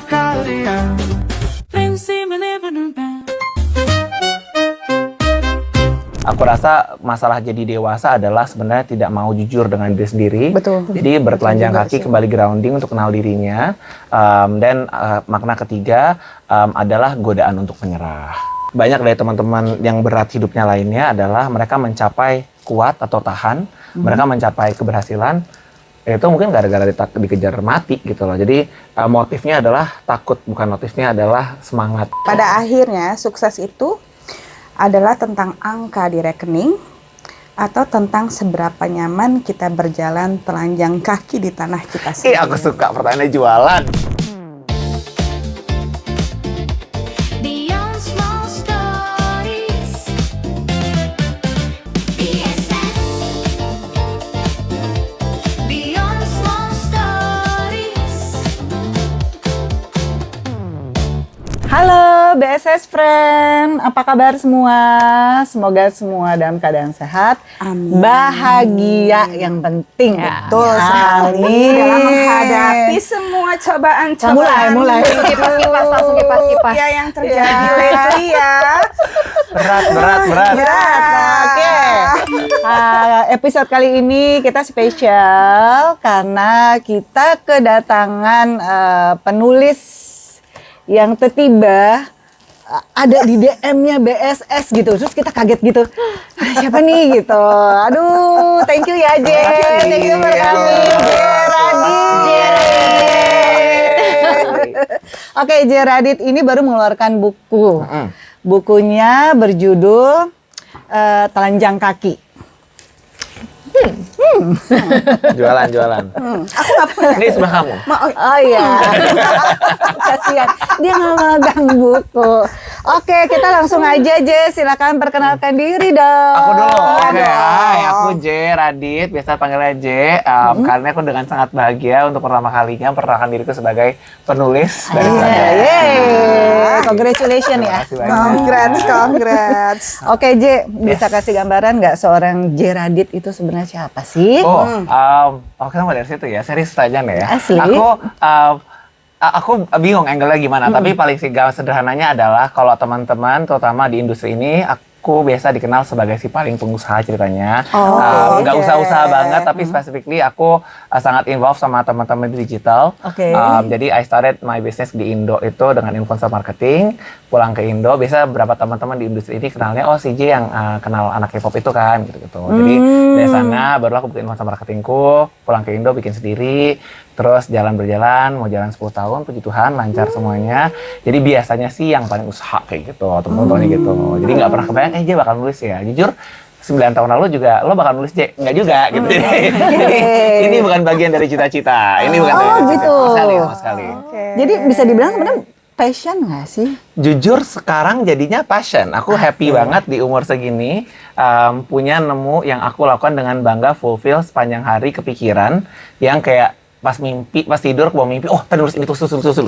kalian. Aku rasa masalah jadi dewasa adalah sebenarnya tidak mau jujur dengan diri sendiri. Betul. Jadi bertelanjang kaki, kembali grounding untuk kenal dirinya. Dan makna ketiga adalah godaan untuk menyerah. Banyak dari teman-teman yang berat hidupnya lainnya adalah mereka mencapai kuat atau tahan, mereka mencapai keberhasilan, itu mungkin gara-gara dikejar mati gitu loh. Jadi motifnya adalah takut, bukan motifnya adalah semangat. Pada akhirnya sukses itu adalah tentang angka di rekening atau tentang seberapa nyaman kita berjalan telanjang kaki di tanah kita sendiri. Aku suka pertanyaan jualan. Beyond small stories, BSS. Beyond small stories. Halo BSS Friend, apa kabar semua? Semoga semua dalam keadaan sehat, Amin. bahagia yang penting. Betul sekali dalam menghadapi semua cobaan-cobaan. Mulai. Kipas, langsung kipas. Ya yang terjadi lately ya. Berat. Oke. Episode kali ini kita spesial karena kita kedatangan penulis yang tiba-tiba ada di DM-nya BSS gitu, terus kita kaget gitu, siapa nih gitu. Aduh, thank you ya J, thank you for coming, Radit. Oke, J Radit ini baru mengeluarkan buku. Bukunya berjudul Telanjang Kaki. Jualan. Aku nggak punya. Ini sebelah kamu. Oh iya, kasihan dia nggak magang buku. Oke, kita langsung aja J, silakan perkenalkan diri dong. Aku dulu. Oke, hai, aku J Radit, biasa panggilnya J. Karena aku dengan sangat bahagia untuk pertama kalinya memperkenalkan diriku sebagai penulis dari Belanda. Yeay, congratulations ya. Terima kasih banyak. Congrats. Oke J, bisa kasih gambaran nggak seorang J Radit itu sebenarnya siapa sih? Kenapa dari situ ya? Serius pertanyaan ya? Asli. Aku bingung angle-nya gimana, tapi paling sederhananya adalah kalau teman-teman, terutama di industri ini, aku biasa dikenal sebagai si paling pengusaha ceritanya. Nggak oke. usaha-usaha banget, tapi specifically aku sangat involved sama teman-teman di digital. Oke. Jadi I started my business di Indo itu dengan influencer marketing. Pulang ke Indo, biasa beberapa teman-teman di industri ini kenalnya, oh si J yang kenal anak K-pop itu kan, gitu-gitu. Jadi dari sana baru aku bikin influencer marketingku, pulang ke Indo bikin sendiri. Terus berjalan, mau jalan 10 tahun, puji Tuhan, lancar semuanya. Jadi biasanya sih yang paling usaha kayak gitu, temen-temennya gitu. Jadi nggak pernah kebayang, J bakal nulis ya. Jujur, 9 tahun lalu juga, lo bakal nulis J? Nggak juga, gitu. Jadi ini bukan bagian dari cita-cita. Ini bukan dari cita-cita. gitu. Sama sekali. Jadi bisa dibilang sebenarnya passion nggak sih? Jujur sekarang jadinya passion. Aku happy banget di umur segini punya nemu yang aku lakukan dengan bangga, fulfill sepanjang hari kepikiran yang kayak pas tidur aku bawa mimpi, oh tadi nulis ini tuh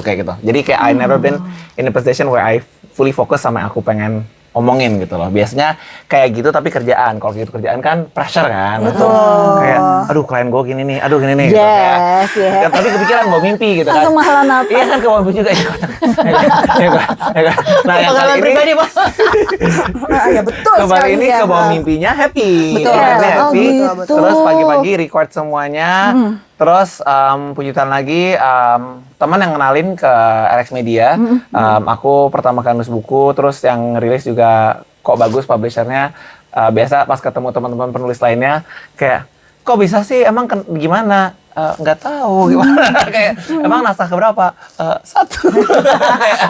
kayak gitu. Jadi kayak I never been in a position where I fully focus sama yang aku pengen omongin gitu loh. Biasanya kayak gitu tapi kerjaan. Kalau gitu kerjaan kan pressure kan. Betul. Kayak aduh klien gue gini nih, aduh gini nih gitu. Yes, Kayak, tapi kepikiran bawa mimpi gitu kan. Langsung mahalan apa? Iya kan ke bawa mimpi juga ya. Nah yang kali ini Ya betul kemarin sekali ini ya. ke bawah mimpinya happy. Betul. Happy. Oh, gitu. Terus pagi-pagi record semuanya. Terus puji Tuhan lagi teman yang kenalin ke RX Media. Aku pertama kali nulis buku, terus yang rilis juga kok bagus publishernya. Biasa pas ketemu teman-teman penulis lainnya kayak kok bisa sih, emang gimana? Nggak tahu gimana. Kayak emang naskah keberapa? Satu. Kayak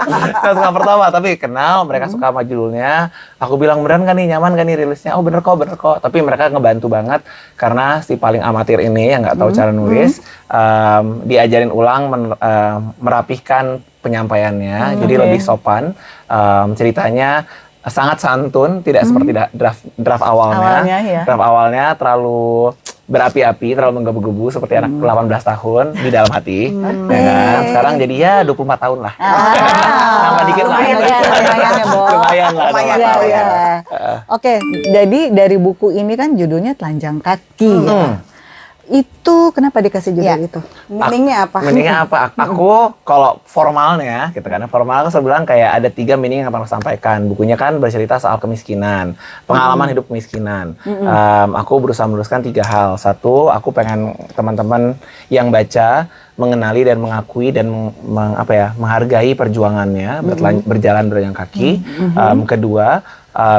naskah pertama, tapi kenal, mereka suka sama judulnya. Aku bilang beneran kan nih, nyaman kan nih rilisnya? Oh bener kok. Tapi mereka ngebantu banget karena si paling amatir ini yang nggak tahu cara nulis, diajarin ulang merapihkan penyampaiannya, jadi lebih sopan. Ceritanya sangat santun, tidak seperti draft awalnya. Ya. Draft awalnya terlalu berapi-api, terlalu menggebu-gebu seperti anak 18 tahun di dalam hati. Ya kan? Sekarang jadi ya 24 tahun lah. Tambah dikit lah. Lumayan lah. Ya. Oke, jadi dari buku ini kan judulnya Telanjang Kaki. itu kenapa dikasih judul itu? Meaningnya apa? Meaningnya apa? Aku kalau formalnya gitu kan, formal aku selalu bilang kayak ada 3 meaning yang akan aku sampaikan. Bukunya kan bercerita soal kemiskinan, pengalaman hidup kemiskinan. Aku berusaha meluruskan 3 hal. Satu, aku pengen teman-teman yang baca mengenali dan mengakui dan menghargai perjuangannya berjalan berjalan kaki. Kedua,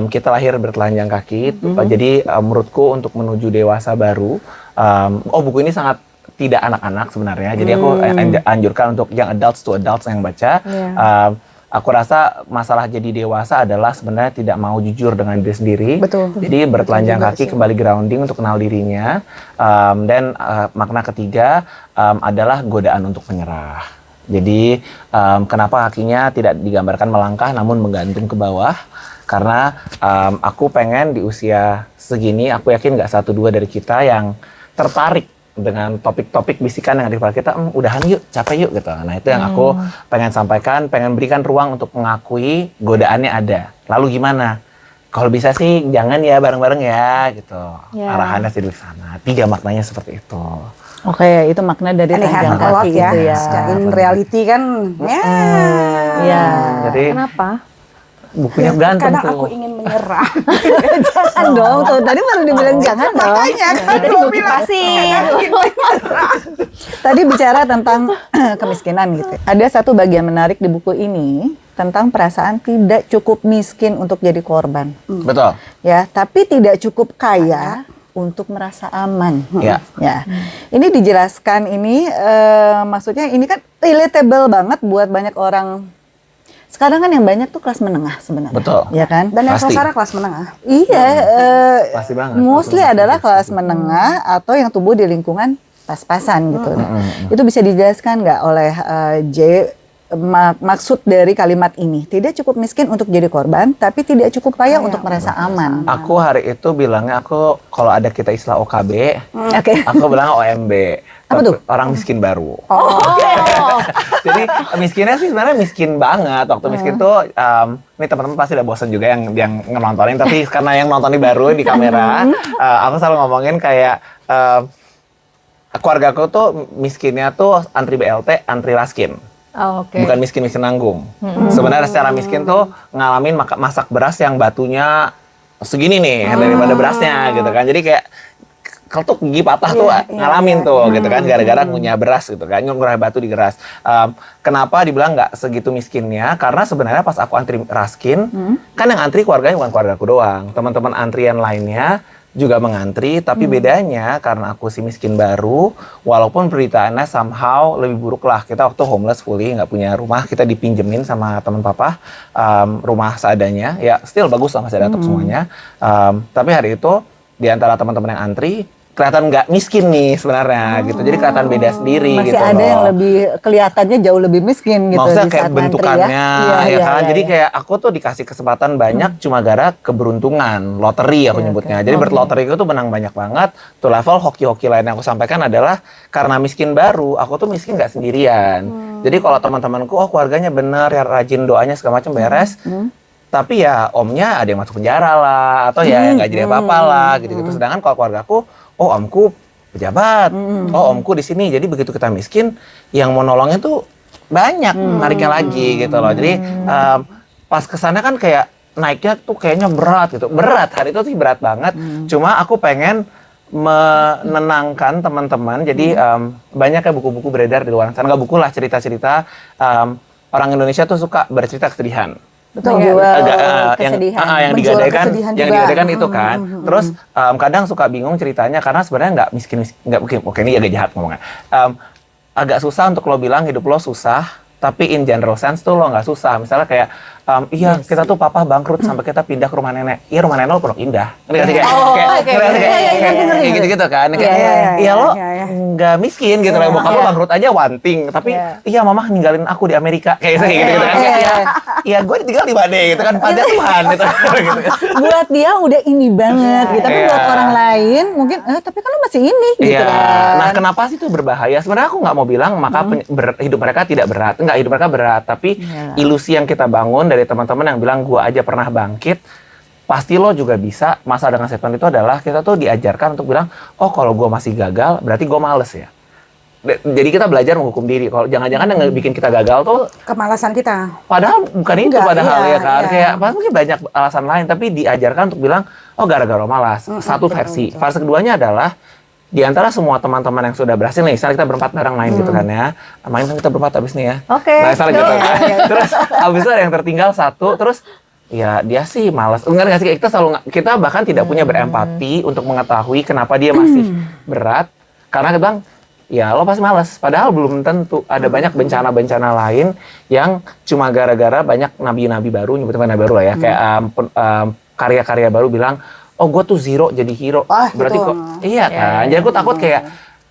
kita lahir bertelanjang kaki. Jadi menurutku untuk menuju dewasa baru, buku ini sangat tidak anak-anak sebenarnya. Jadi aku anjurkan untuk young adults to adults yang baca. Aku rasa masalah jadi dewasa adalah sebenarnya tidak mau jujur dengan diri sendiri. Betul. Jadi bertelanjang kaki, kembali grounding untuk kenal dirinya. Dan makna ketiga adalah godaan untuk menyerah. Jadi kenapa kakinya tidak digambarkan melangkah namun menggantung ke bawah? Karena aku pengen di usia segini, aku yakin nggak 1-2 dari kita yang tertarik dengan topik-topik bisikan yang ada di kepala kita, udahan yuk, capek yuk gitu. Nah itu yang aku pengen sampaikan, pengen berikan ruang untuk mengakui godaannya ada. Lalu gimana? Kalau bisa sih jangan ya bareng-bareng ya gitu. Arahannya sih di sana. 3 maknanya seperti itu. Oke, itu makna dari telanjang kaki ya. itu ya. In reality kan, Ya. Jadi Kenapa? bukunya ganteng kadang tuh. aku ingin menyerah. Jangan dong, tuh tadi baru dibilang jangan dong. Makanya kan Tadi gua gue bilang, kipasin. kadang ingin menyerah. Tadi bicara tentang kemiskinan gitu. Ada satu bagian menarik di buku ini tentang perasaan tidak cukup miskin untuk jadi korban. Betul. Ya, tapi tidak cukup kaya untuk merasa aman. Ya. Ya. Ini dijelaskan ini maksudnya ini kan relatable banget buat banyak orang. Sekarang kan yang banyak tuh kelas menengah sebenarnya. Betul. Ya kan? Dan yang Pasti. sengsara kelas menengah. Iya, Pasti banget. mostly adalah kelas menengah atau yang tumbuh di lingkungan pas-pasan gitu. Itu bisa dijelaskan nggak oleh J maksud dari kalimat ini? Tidak cukup miskin untuk jadi korban, tapi tidak cukup kaya untuk merasa aman. Aku hari itu bilangnya kalau ada kita istilah OKB, Oke. aku bilang OMB. Apa tuh? Orang miskin baru. Oh. Jadi miskinnya sih sebenarnya miskin banget. Waktu miskin tuh, ini teman-teman pasti udah bosan juga yang nontonin. Tapi karena yang nonton ini baru di kamera, aku selalu ngomongin kayak keluarga aku tuh miskinnya tuh antri BLT, antri raskin. Oke. Bukan miskin-miskin nanggung. Sebenarnya secara miskin tuh ngalamin masak beras yang batunya segini nih daripada berasnya gitu kan. Jadi kayak ketuk gigi patah tuh ngalamin tuh gitu kan gara-gara ngunyah beras gitu kan, ngunyah batu di geras. Kenapa dibilang nggak segitu miskinnya? Karena sebenarnya pas aku antri raskin, kan yang antri keluarganya bukan keluarga aku doang. Teman-teman antrian lainnya juga mengantri, tapi bedanya karena aku si miskin baru, walaupun beritaannya somehow lebih buruk lah. Kita waktu homeless fully, nggak punya rumah, kita dipinjemin sama teman papa, rumah seadanya, ya still bagus lah masih ada atap semuanya. Tapi hari itu, di antara teman-teman yang antri, kelihatan nggak miskin nih sebenarnya gitu. Jadi kelihatan beda sendiri Masih gitu ada loh. yang lebih kelihatannya jauh lebih miskin gitu Maksudnya di kayak saat ngantri bentukannya ya. ya kan. Jadi iya. kayak aku tuh dikasih kesempatan banyak cuma gara keberuntungan, loteri aku nyebutnya. Jadi berloteri itu tuh menang banyak banget. Tuh level hoki-hoki lain yang aku sampaikan adalah karena miskin baru, aku tuh miskin nggak sendirian. Jadi kalau teman-temanku keluarganya bener, ya rajin doanya segala macam beres. Tapi ya omnya ada yang masuk penjara lah, atau ya nggak jadi apa-apa lah, gitu-gitu. Sedangkan kalau keluargaku, omku pejabat, omku di sini. Jadi begitu kita miskin, yang mau nolongnya tuh banyak, nariknya lagi gitu loh. Jadi pas kesana kan kayak naiknya tuh kayaknya berat gitu. Berat, hari itu sih berat banget. Cuma aku pengen menenangkan teman-teman. Jadi banyak kayak buku-buku beredar di luar sana. Nggak buku lah, cerita-cerita. Orang Indonesia tuh suka bercerita kesedihan. Betul, Yang Menjual digadaikan, kesedihan yang juga. digadaikan itu kan. Terus kadang suka bingung ceritanya karena sebenarnya nggak miskin, nggak mungkin. Oke, ini agak jahat ngomongnya. Agak susah untuk lo bilang hidup lo susah, tapi in general sense tuh lo nggak susah. Misalnya kayak kita tuh papa bangkrut sampai kita pindah ke rumah nenek. Iya, rumah nenek lo Pondok Indah. Ngerti nggak sih? Kayak gitu-gitu kan. Iya lo nggak miskin gitu loh. Bokap lo bangkrut aja one thing, tapi iya mama ninggalin aku di Amerika kayak gitu kan. Iya gue ditinggal di mana gitu kan, pada Tuhan gitu. Buat dia udah ini banget gitu. Tapi buat orang lain mungkin tapi kan lo masih ini gitu kan. Nah, kenapa sih itu berbahaya? Sebenarnya aku nggak mau bilang maka hidup mereka tidak berat. Enggak, hidup mereka berat, tapi ilusi yang kita bangun dari teman-teman yang bilang gua aja pernah bangkit, pasti lo juga bisa. Masalah dengan self-doubt itu adalah kita tuh diajarkan untuk bilang, oh kalau gue masih gagal, berarti gue males ya. Jadi kita belajar menghukum diri. Kalau jangan-jangan yang bikin kita gagal tuh, Kemalasan kita. padahal bukan itu Enggak, padahal iya, ya kan. iya. Kayak mungkin banyak alasan lain, tapi diajarkan untuk bilang, oh gara-gara malas. Satu versi. Versi keduanya adalah, di antara semua teman-teman yang sudah berhasil nih, misalnya kita berempat bareng main gitu kan ya. Main kan kita berempat abis nih ya. Oke. Nah, misalnya gitu Iya, kan. Terus abis itu ada yang tertinggal satu, terus ya dia sih malas. Enggak nggak sih, kita bahkan tidak punya berempati untuk mengetahui kenapa dia masih berat. Karena kita bilang, ya lo pasti malas. Padahal belum tentu. Ada banyak bencana-bencana lain yang cuma gara-gara banyak nabi-nabi baru, nyebutnya nabi baru lah ya. Kayak karya-karya baru bilang, oh gue tuh zero jadi hero. Ah, Berarti gitu. kok, iya kan. Jadi aku takut kayak,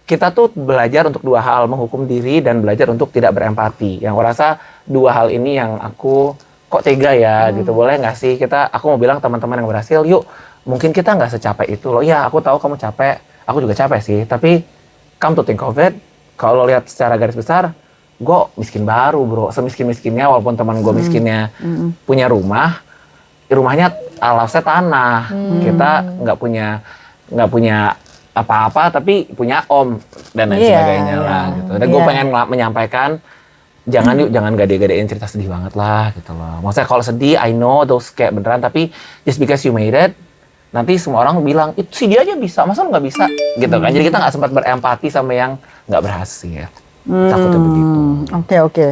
kita tuh belajar untuk dua hal, menghukum diri dan belajar untuk tidak berempati. Yang aku rasa dua hal ini yang aku, kok tega ya gitu. Boleh nggak sih aku mau bilang teman-teman yang berhasil, yuk mungkin kita nggak secapek itu loh. Ya aku tahu kamu capek, aku juga capek sih. Tapi come to think of it, kalau lihat secara garis besar, gue miskin baru bro. Semiskin-miskinnya walaupun teman gue miskinnya punya rumahnya alasnya tanah. Kita nggak punya apa-apa tapi punya om dan lain Iya, sebagainya lah gitu. Dan gue iya. pengen menyampaikan, jangan gade-gadein cerita sedih banget lah gitu loh. Maksudnya kalau sedih, I know those kayak beneran, tapi just because you made it, nanti semua orang bilang, itu sih dia aja bisa, masa lu nggak bisa? Gitu kan. Jadi kita nggak sempat berempati sama yang nggak berhasil. Takutnya begitu. Oke.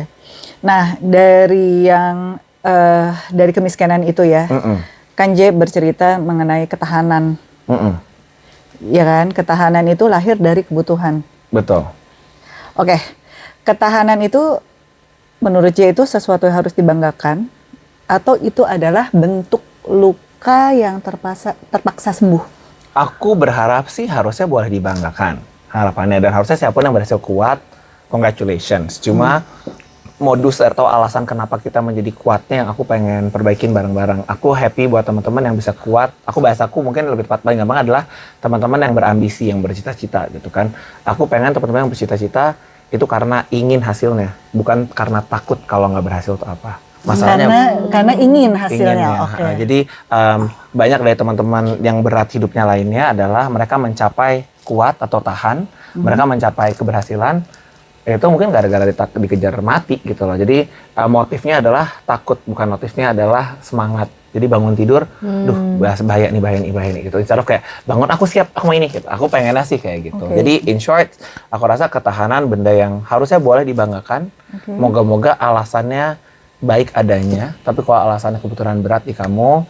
Nah, dari yang dari kemiskinan itu ya, kan J bercerita mengenai ketahanan. Ya kan, ketahanan itu lahir dari kebutuhan. Betul. Oke, ketahanan itu menurut J itu sesuatu yang harus dibanggakan, atau itu adalah bentuk luka yang terpaksa sembuh? Aku berharap sih harusnya boleh dibanggakan harapannya, dan harusnya siapapun yang berhasil kuat, congratulations. Cuma modus atau alasan kenapa kita menjadi kuatnya yang aku pengen perbaikin bareng-bareng. Aku happy buat teman-teman yang bisa kuat. Bahasaku mungkin lebih tepat, paling gampang adalah teman-teman yang berambisi, yang bercita-cita gitu kan. Aku pengen teman-teman yang bercita-cita itu karena ingin hasilnya, bukan karena takut kalau nggak berhasil atau apa. Masalahnya Karena ingin hasilnya. inginnya. Oke. Jadi banyak dari teman-teman yang berat hidupnya lainnya adalah mereka mencapai kuat atau tahan, mereka mencapai keberhasilan, itu mungkin gara-gara dikejar mati gitu loh. Jadi motifnya adalah takut, bukan motifnya adalah semangat. Jadi bangun tidur, bahaya nih gitu. Instead of kayak, bangun aku siap, aku mau ini gitu. Aku pengennya sih kayak gitu. Oke. Jadi in short, aku rasa ketahanan benda yang harusnya boleh dibanggakan. Moga-moga alasannya baik adanya, tapi kalau alasannya kebetulan berat di kamu,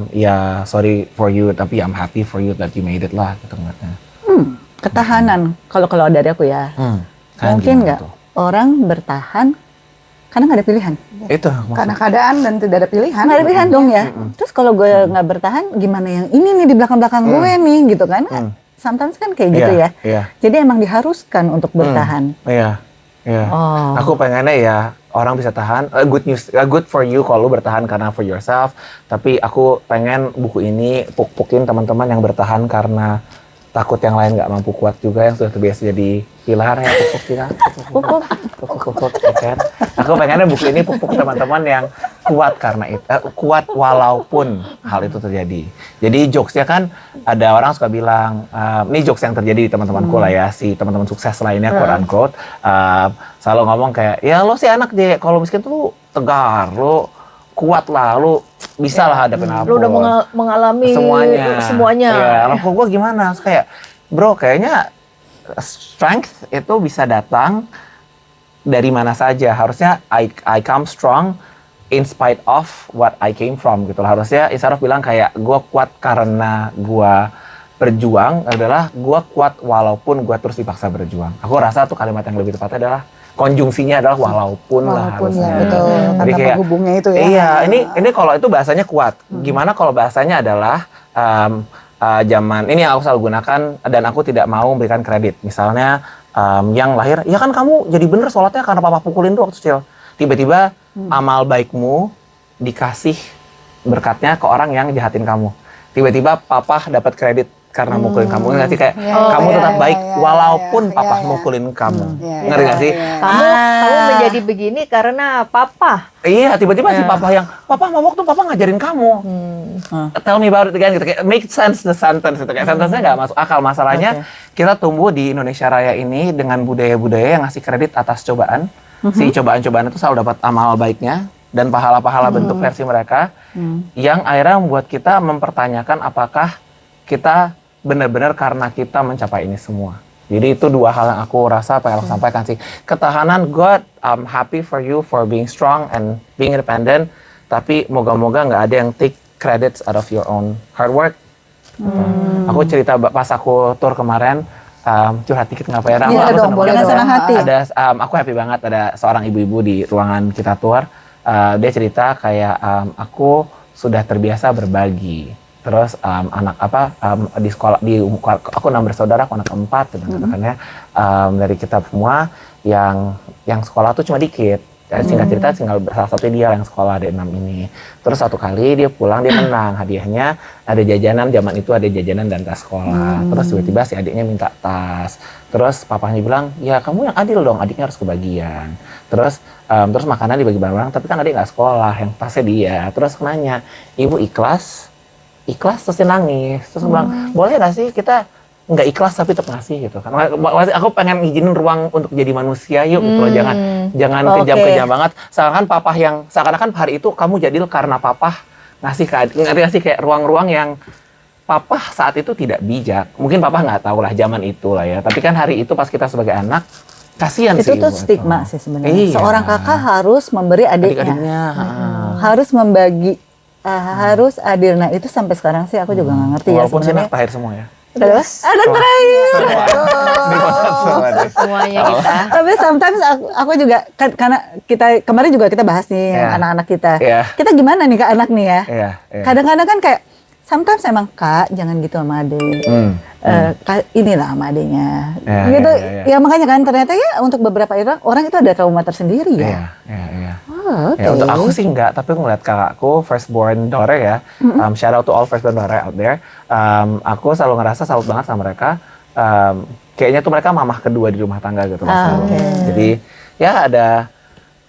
ya sorry for you, tapi I'm happy for you that you made it lah gitu ngeliatnya. Ketahanan, kalau dari aku ya, Kalian mungkin gimana nggak tuh? orang bertahan karena nggak ada pilihan. Itu Karena keadaan dan tidak ada pilihan. Nggak ada pilihan dong ya. Terus kalau gue nggak bertahan, gimana yang ini nih di belakang-belakang gue nih gitu kan? Sometimes kan kayak gitu ya. Iya. Jadi emang diharuskan untuk bertahan. Iya. Oh. Aku pengennya ya orang bisa tahan. Good news, good for you kalau lu bertahan karena for yourself. Tapi aku pengen buku ini puk-pukin teman-teman yang bertahan karena takut yang lain nggak mampu kuat juga, yang sudah terbiasa jadi pilar ya, puk-puk ya kan. Aku pengennya buku ini puk-puk teman-teman yang kuat karena itu, kuat walaupun hal itu terjadi. Jadi jokesnya kan ada orang suka bilang, ini jokes yang terjadi di teman-temanku lah ya, si teman-teman sukses lainnya quote unquote, selalu ngomong kayak, ya lo sih anak deh, kalau miskin tuh lu tegar, lu kuat lah, lu bisa lah hadapin apa. Lu udah mengalami semuanya. Ya, kalau gue gimana? Terus kayak, bro, kayaknya strength itu bisa datang dari mana saja. Harusnya I come strong in spite of what I came from gitu. Harusnya Isaraf bilang kayak, gue kuat karena gue berjuang, adalah gue kuat walaupun gue terus dipaksa berjuang. Aku rasa tuh kalimat yang lebih tepatnya adalah konjungsinya adalah walaupun lah Walaupun harusnya. ya, betul. Jadi Kata kayak, penghubungnya itu ya. Iya, ini kalau itu bahasanya kuat. Gimana kalau bahasanya adalah zaman ini yang aku selalu gunakan dan aku tidak mau memberikan kredit. Misalnya yang lahir, ya kan kamu jadi bener sholatnya karena papa pukulin tuh waktu kecil. Tiba-tiba amal baikmu dikasih berkatnya ke orang yang jahatin kamu. Tiba-tiba papa dapat kredit karena mukulin kamu, nggak sih kayak Iya, kamu iya, tetap iya, baik iya, walaupun iya, papa iya. mukulin kamu, Iya, ngerti nggak sih? Kamu menjadi begini karena papa. Iya, tiba-tiba si papa yang, papa mabok tuh papa ngajarin kamu. Tell me about it again, gitu. Kayak make sense the sentence, gitu. Kayak sentence-nya nggak masuk akal. Masalahnya, kita tumbuh di Indonesia Raya ini dengan budaya-budaya yang ngasih kredit atas cobaan. Si cobaan-cobaan itu selalu dapat amal baiknya dan pahala-pahala bentuk versi mereka, yang akhirnya membuat kita mempertanyakan apakah kita benar-benar karena kita mencapai ini semua. Jadi itu dua hal yang aku rasa pengen aku sampaikan sih. Ketahanan, God, I'm happy for you for being strong and being independent. Tapi moga-moga nggak ada yang take credits out of your own hard work. Aku cerita pas aku tour kemarin, curhat dikit nggak apa-apa. Iya Aku dong, seneng boleh banget. senang hati. Ada, aku happy banget ada seorang ibu-ibu di ruangan kita tour. Dia cerita kayak aku sudah terbiasa berbagi. Terus di sekolah aku 6 bersaudara, aku anak keempat gitu katakannya, dari kita semua yang sekolah tuh cuma dikit. Dan singkat cerita tinggal salah satu dia yang sekolah ada 6 ini. Terus satu kali dia pulang dia menang, hadiahnya ada jajanan, zaman itu ada jajanan dan tas sekolah. Terus tiba-tiba si adiknya minta tas. Terus papanya bilang, ya kamu yang adil dong, adiknya harus kebagian. Terus makanan dibagi bareng-bareng, tapi kan adik nggak sekolah, yang tasnya dia. Terus aku nanya, ibu ikhlas terus dia nangis. Terus aku bilang, boleh nggak sih kita nggak ikhlas tapi tetap ngasih gitu kan. Aku pengen izinin ruang untuk jadi manusia yuk gitu loh. Jangan kejam-kejam banget. Seakan-akan hari itu kamu jadil karena papa ngasih kayak ruang-ruang yang papa saat itu tidak bijak. Mungkin papa nggak tahu lah zaman itu lah ya. Tapi kan hari itu pas kita sebagai anak, kasihan Itu sih tuh ibu stigma itu. sih sebenarnya. Iya. Seorang kakak harus memberi adiknya. Adik-adiknya. Harus membagi, harus adil. Nah itu sampai sekarang sih aku juga nggak ngerti ya Walaupun sih sebenarnya. anak terakhir semua ya. Ada terakhir. Dipotong semua deh. Semuanya kita. Tapi sometimes aku juga karena kita kemarin juga kita bahas nih Iya. anak-anak kita. Iya. Kita gimana nih ke anak nih ya? Iya. Kadang-kadang kan kayak sometimes emang Kak jangan gitu sama adik. Kak, inilah sama adiknya. Iya, Gitu. iya. Ya makanya kan ternyata ya untuk beberapa orang itu ada trauma tersendiri ya. Iya. Oh, oke. Ya, untuk aku sih enggak, tapi aku ngeliat kakakku firstborn daughter ya. Shout out to all firstborn daughter out there. Aku selalu ngerasa salut banget sama mereka. Kayaknya tuh mereka mamah kedua di rumah tangga gitu Mas. Jadi ya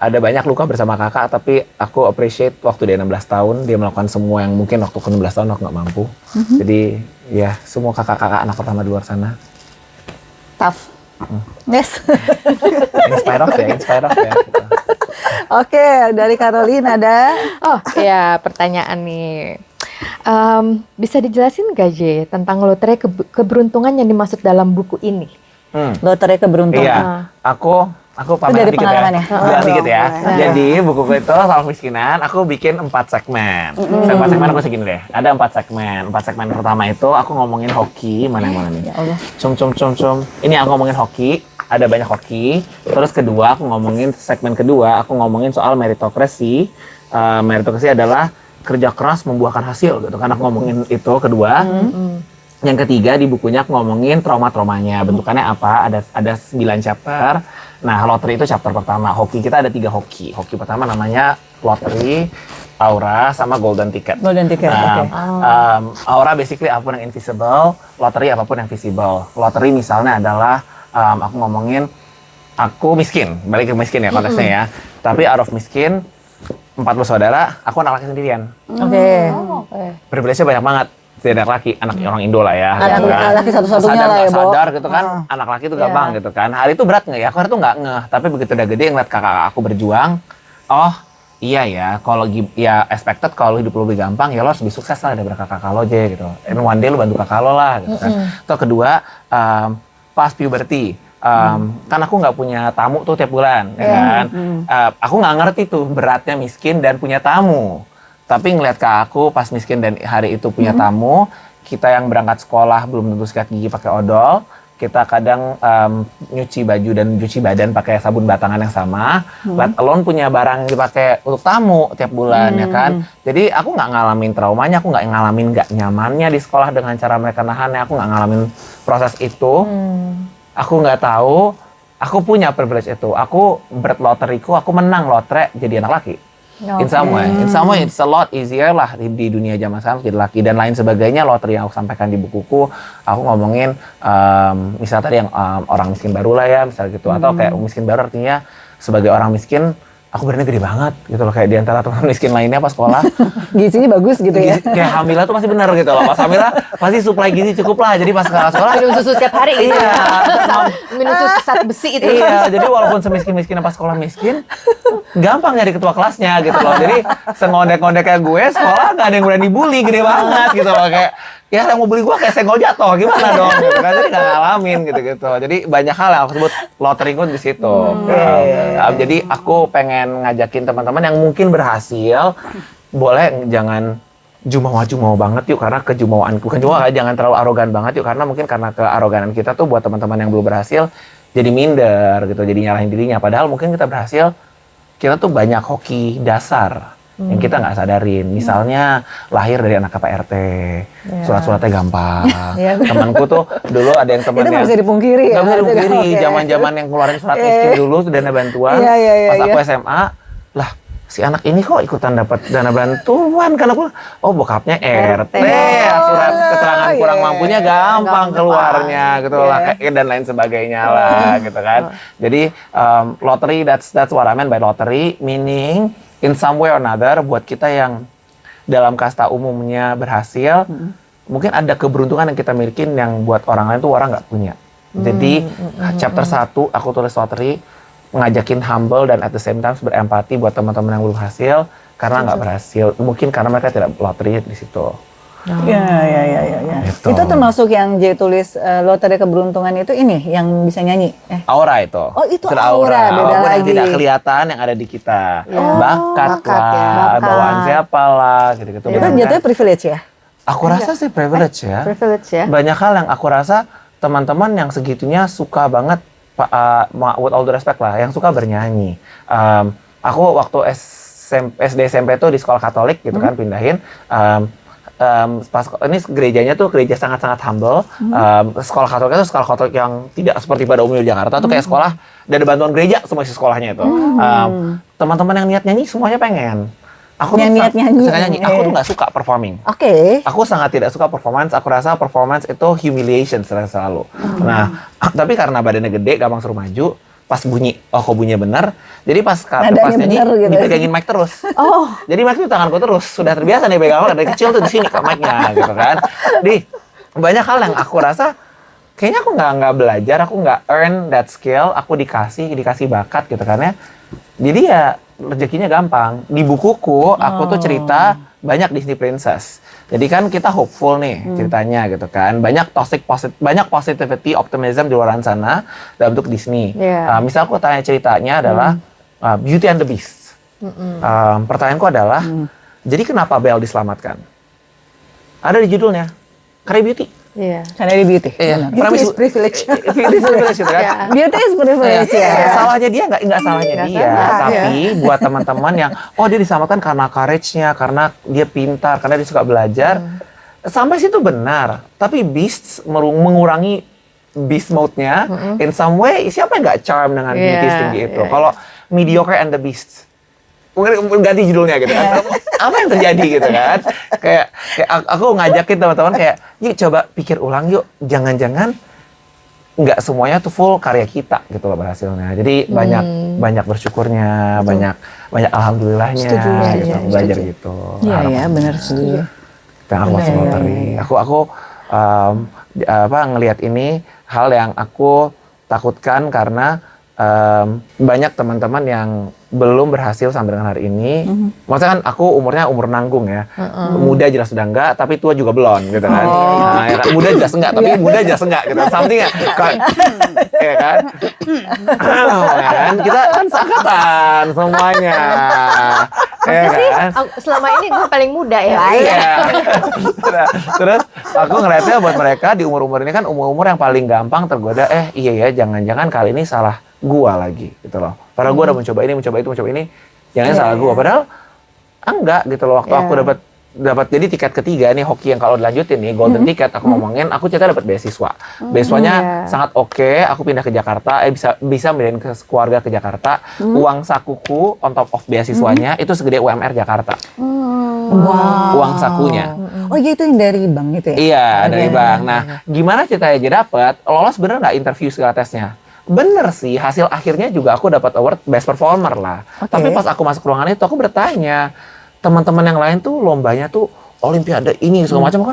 ada banyak luka bersama kakak, tapi aku appreciate waktu dia 16 tahun dia melakukan semua yang mungkin waktu ke 16 tahun aku nggak mampu. Jadi ya semua kakak-kakak anak pertama di luar sana. Tough. Yes. Inspire off ya. Gitu. Oke, dari Caroline ada. Oh ya, pertanyaan nih. Bisa dijelasin gak J tentang lotre keberuntungan yang dimaksud dalam buku ini? Lotre keberuntungan. Iya, aku pamer dari dikit pengalaman ya? Bilang dikit ya. boleh. Jadi bukuku itu soal kemiskinan, aku bikin 4 segmen. 4 segmen aku segini deh. Ada 4 segmen. 4 segmen pertama itu aku ngomongin hoki, mana yang mana nih? Ya Allah. Cum. Ini aku ngomongin hoki, ada banyak hoki. Terus kedua aku ngomongin segmen kedua, aku ngomongin soal meritokrasi. Meritokrasi adalah kerja keras membuahkan hasil gitu kan. Aku ngomongin itu kedua. Yang ketiga di bukunya aku ngomongin trauma-traumanya. Bentukannya apa? Ada 9 chapter. Nah, lottery itu chapter pertama. Hoki kita ada 3 hoki. Hoki pertama namanya lottery, aura, sama golden ticket. Golden ticket, oke. Aura basically apapun yang invisible, lottery apapun yang visible. Lottery misalnya adalah aku ngomongin aku miskin, balik ke miskin ya konteksnya ya. Tapi out of miskin 4 bersaudara, aku anak laki sendirian. Oke. Privilege-nya banyak banget. Tidak anak laki, anak orang Indo lah ya. Anak gitu kan. laki satu-satunya Sadar lah ya, nggak Bo. sadar gitu kan, anak laki itu gampang gitu kan. Hari itu berat nggak ya? Aku hari itu nggak ngeh. Tapi begitu udah gede ngeliat kakak aku berjuang, oh iya ya, kalau ya expected kalau hidup lo lebih gampang, ya lo harus lebih sukses lah daripada kakak lo aja gitu. And one day lo bantu kakak lo lah gitu kan. Terus kedua, pas puberty. Kan aku nggak punya tamu tuh tiap bulan, ya kan? Aku nggak ngerti tuh beratnya miskin dan punya tamu. Tapi ngeliat ke aku pas miskin dan hari itu punya tamu, kita yang berangkat sekolah belum tentu sikat gigi pakai odol, kita kadang nyuci baju dan cuci badan pakai sabun batangan yang sama, let alone punya barang yang dipakai untuk tamu tiap bulan ya kan. Jadi aku nggak ngalamin traumanya, aku nggak ngalamin nggak nyamannya di sekolah dengan cara mereka nahannya, aku nggak ngalamin proses itu. Aku nggak tahu, aku punya privilege itu. Aku berloteriku, aku menang lotre jadi anak laki. In some way it's a lot easier lah di dunia zaman sekarang jadi laki dan lain sebagainya. Loteri yang aku sampaikan di bukuku, aku ngomongin misal tadi yang orang miskin baru lah ya, misal gitu, atau kayak miskin baru artinya sebagai orang miskin aku badannya gede banget gitu loh, kayak di antara teman miskin lainnya pas sekolah. Gizinya bagus gitu ya. Kayak Hamila tuh masih bener gitu loh, pas Hamila pasti supply gizi cukup lah, jadi pas sekolah Minum susu setiap hari gitu. Iya. Minum susu zat besi itu. iya, jadi walaupun semiskin-miskin pas sekolah miskin, gampang nyari ketua kelasnya gitu loh. Jadi sengondek-ngondek kayak gue, sekolah gak ada yang berani bully, gede banget gitu loh. Kayak, ya yang mau bully gue kayak senggol jatuh, gimana dong gitu kan. Jadi gak ngalamin gitu-gitu. Jadi banyak hal yang aku sebut lotering di situ. Jadi aku pengen ngajakin teman-teman yang mungkin berhasil, boleh jangan jumawa banget yuk, karena kejumawaanku kan jumawa, jangan terlalu arogan banget yuk, karena mungkin karena kearoganan kita tuh buat teman-teman yang belum berhasil jadi minder gitu, jadi nyalahin dirinya. Padahal mungkin kita berhasil, kita tuh banyak hoki dasar yang kita nggak sadarin. Misalnya lahir dari anak KPRT, surat-suratnya gampang. Temanku tuh dulu ada yang Itu temannya nggak bisa dipungkiri ya. nggak bisa dipungkiri, Oke. zaman-zaman yang keluarin surat miskin dulu dana bantuan. Pas aku SMA, lah si anak ini kok ikutan dapat dana bantuan, kan aku bokapnya RT, surat keterangan kurang mampunya gampang keluarnya gitu lah, kayak dan lain sebagainya lah gitu kan. Jadi lottery, that's what I meant by lottery, meaning in some way or another buat kita yang dalam kasta umumnya berhasil, mungkin ada keberuntungan yang kita milikin yang buat orang lain tuh orang nggak punya. Jadi chapter 1 aku tulis lottery, ngajakin humble dan at the same time berempati buat teman-teman yang belum berhasil karena nggak berhasil. Mungkin karena mereka tidak loteri di situ. Ya. Gitu. Itu termasuk yang J tulis loteri keberuntungan itu ini yang bisa nyanyi. Aura itu. Oh, itu Sudah aura, beda Walaupun yang lagi. tidak kelihatan yang ada di kita. Bakat bakat lah, ya. Bakat. bawaan siapa lah, gitu-gitu. Itu Benar, jatuhnya kan? privilege ya. Aku rasa sih privilege ya. Privilege ya. Banyak hal yang aku rasa teman-teman yang segitunya suka banget, with all the respect lah, yang suka bernyanyi. Aku waktu SD SMP tuh di sekolah Katolik gitu kan, pindahin. Pas ini gerejanya tuh gereja sangat-sangat humble. Sekolah Katolik itu sekolah Katolik yang tidak seperti pada umumnya di Jakarta tuh kayak sekolah dan ada bantuan gereja semua isi sekolahnya itu. Teman-teman yang niat nyanyi semuanya pengen. Aku Yang tuh niat nyanyi. suka nyanyi. Aku tuh nggak suka performing. Oke. Aku sangat tidak suka performance. Aku rasa performance itu humiliation selalu. Nah, tapi karena badannya gede, gampang suruh maju. Pas bunyi, kok bunyinya bener. Jadi pas nyanyi, bener gitu. dipegangin mic terus. Jadi mic itu tanganku terus. Sudah terbiasa nih pegang dari kecil tuh di sini ke mic-nya gitu kan. Di banyak hal yang aku rasa kayaknya aku nggak belajar, aku nggak earn that skill. Aku dikasih bakat gitu kan ya. Jadi ya rezekinya gampang. Di bukuku aku tuh cerita banyak Disney Princess. Jadi kan kita hopeful nih ceritanya gitu kan. Banyak banyak positivity, optimism di luar sana dalam bentuk Disney. Misal aku tanya ceritanya adalah Beauty and the Beast. Pertanyaanku adalah, jadi kenapa Belle diselamatkan? Ada di judulnya, karena beauty. Iya. Karena dia beauty. Beauty is privilege. Beauty is privilege gitu kan. Beauty is privilege ya. Salahnya dia nggak salahnya Nggak dia, salah, tapi buat teman-teman yang dia diselamatkan karena courage-nya, karena dia pintar, karena dia suka belajar. Sampai situ benar, tapi Beasts mengurangi beast mode-nya in some way. Siapa yang nggak charm dengan beauty setinggi itu? Kalau Mediocre and the Beasts, mungkin ganti judulnya gitu kan. Apa yang terjadi gitu kan? Kayak aku ngajakin teman-teman kayak, yuk coba pikir ulang yuk, jangan-jangan nggak semuanya tuh full karya kita gitu loh berhasilnya. Jadi banyak bersyukurnya, banyak alhamdulillahnya gitu, belajar gitu. Iya, benar sih. Yang aku masuk loteri. Aku ngelihat ini hal yang aku takutkan karena banyak teman-teman yang belum berhasil sampai dengan hari ini. Maksudnya kan aku umurnya umur nanggung ya. Muda jelas sudah enggak, tapi tua juga belum gitu kan. Nah, ya kan? Muda jelas enggak, tapi muda jelas enggak gitu. Something ya kan. Ya kan? Ya kan? Kita kan seangkatan semuanya. Ya kan? Selama ini gue paling muda ya. Iya. Terus aku ngeliatnya buat mereka di umur-umur ini kan umur-umur yang paling gampang tergoda. Iya ya, jangan-jangan kali ini salah gua lagi gitu loh. Padahal gua udah mencoba ini, mencoba itu, mencoba ini. Jangan salah gua. Padahal enggak gitu loh. Waktu aku dapat dapat jadi tiket ketiga nih hoki yang kalau dilanjutin nih golden ticket aku ngomongin, aku ternyata dapat beasiswa. Beasiswanya Iya. sangat oke, aku pindah ke Jakarta, bisa pindahin ke keluarga ke Jakarta. Uang sakuku on top of beasiswanya itu segede UMR Jakarta. Wow. Uang sakunya. Oh iya, itu yang dari bank itu ya? Iya, dari bank. Nah, gimana ceritanya dia dapat? Lolos bener nggak interview segala tesnya? Bener sih, hasil akhirnya juga aku dapat award best performer lah. Oke. Tapi pas aku masuk ruangan itu, aku bertanya, teman-teman yang lain tuh lombanya tuh olimpiade ini segala macam. Aku,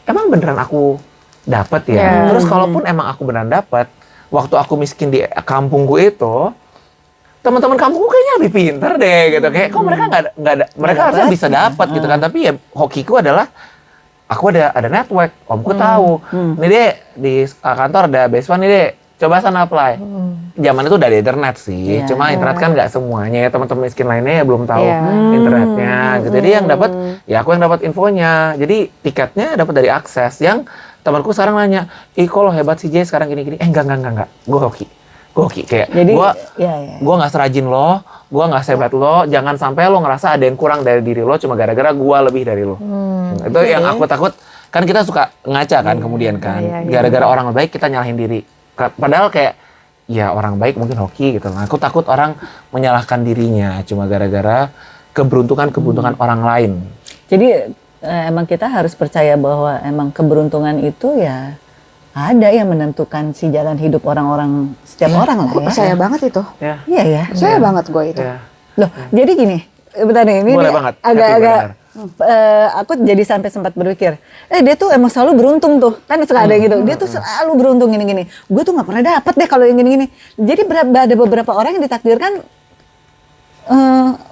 emang beneran aku dapat ya? Yeah. Terus kalaupun emang aku beneran dapat, waktu aku miskin di kampungku itu, teman-teman kampungku kayaknya lebih pinter deh gitu. Kayak kok mereka nggak ada, mereka harusnya bisa dapat gitu kan. Tapi ya hokiku adalah aku ada network, omku tahu. Nih deh di kantor ada beasiswa nih deh. Coba sana apply. Zaman itu udah ada internet sih. Iya. Cuma internet kan nggak semuanya ya. Teman-teman miskin lainnya ya belum tahu Iya. internetnya gitu. Jadi yang dapat ya aku yang dapat infonya. Jadi tiketnya dapat dari akses. Yang temanku sekarang nanya, "Ih, kok lo hebat sih Jay sekarang gini-gini?" Enggak. Gue hoki. Kayak Jadi, gue ya. gue nggak serajin lo, gue nggak sehebat lo, jangan sampai lo ngerasa ada yang kurang dari diri lo cuma gara-gara gue lebih dari lo. Itu yang aku takut, kan kita suka ngaca kan kemudian kan, iya, iya. gara-gara orang baik kita nyalahin diri. Padahal kayak ya orang baik mungkin hoki gitu. Nah, aku takut orang menyalahkan dirinya cuma gara-gara keberuntungan orang lain. Jadi emang kita harus percaya bahwa emang keberuntungan itu ya ada yang menentukan si jalan hidup orang-orang, setiap orang lah Gue ya. percaya banget itu. Ya. Iya ya. Percaya banget gue itu. Ya. Loh, jadi gini, bentar nih, ini Boleh nih banget, agak-agak happy aku jadi sampai sempat berpikir, dia tuh emang selalu beruntung tuh, kan suka ada gitu, dia tuh selalu beruntung gini-gini. Gue tuh nggak pernah dapet deh kalau yang gini-gini. Jadi ada beberapa orang yang ditakdirkan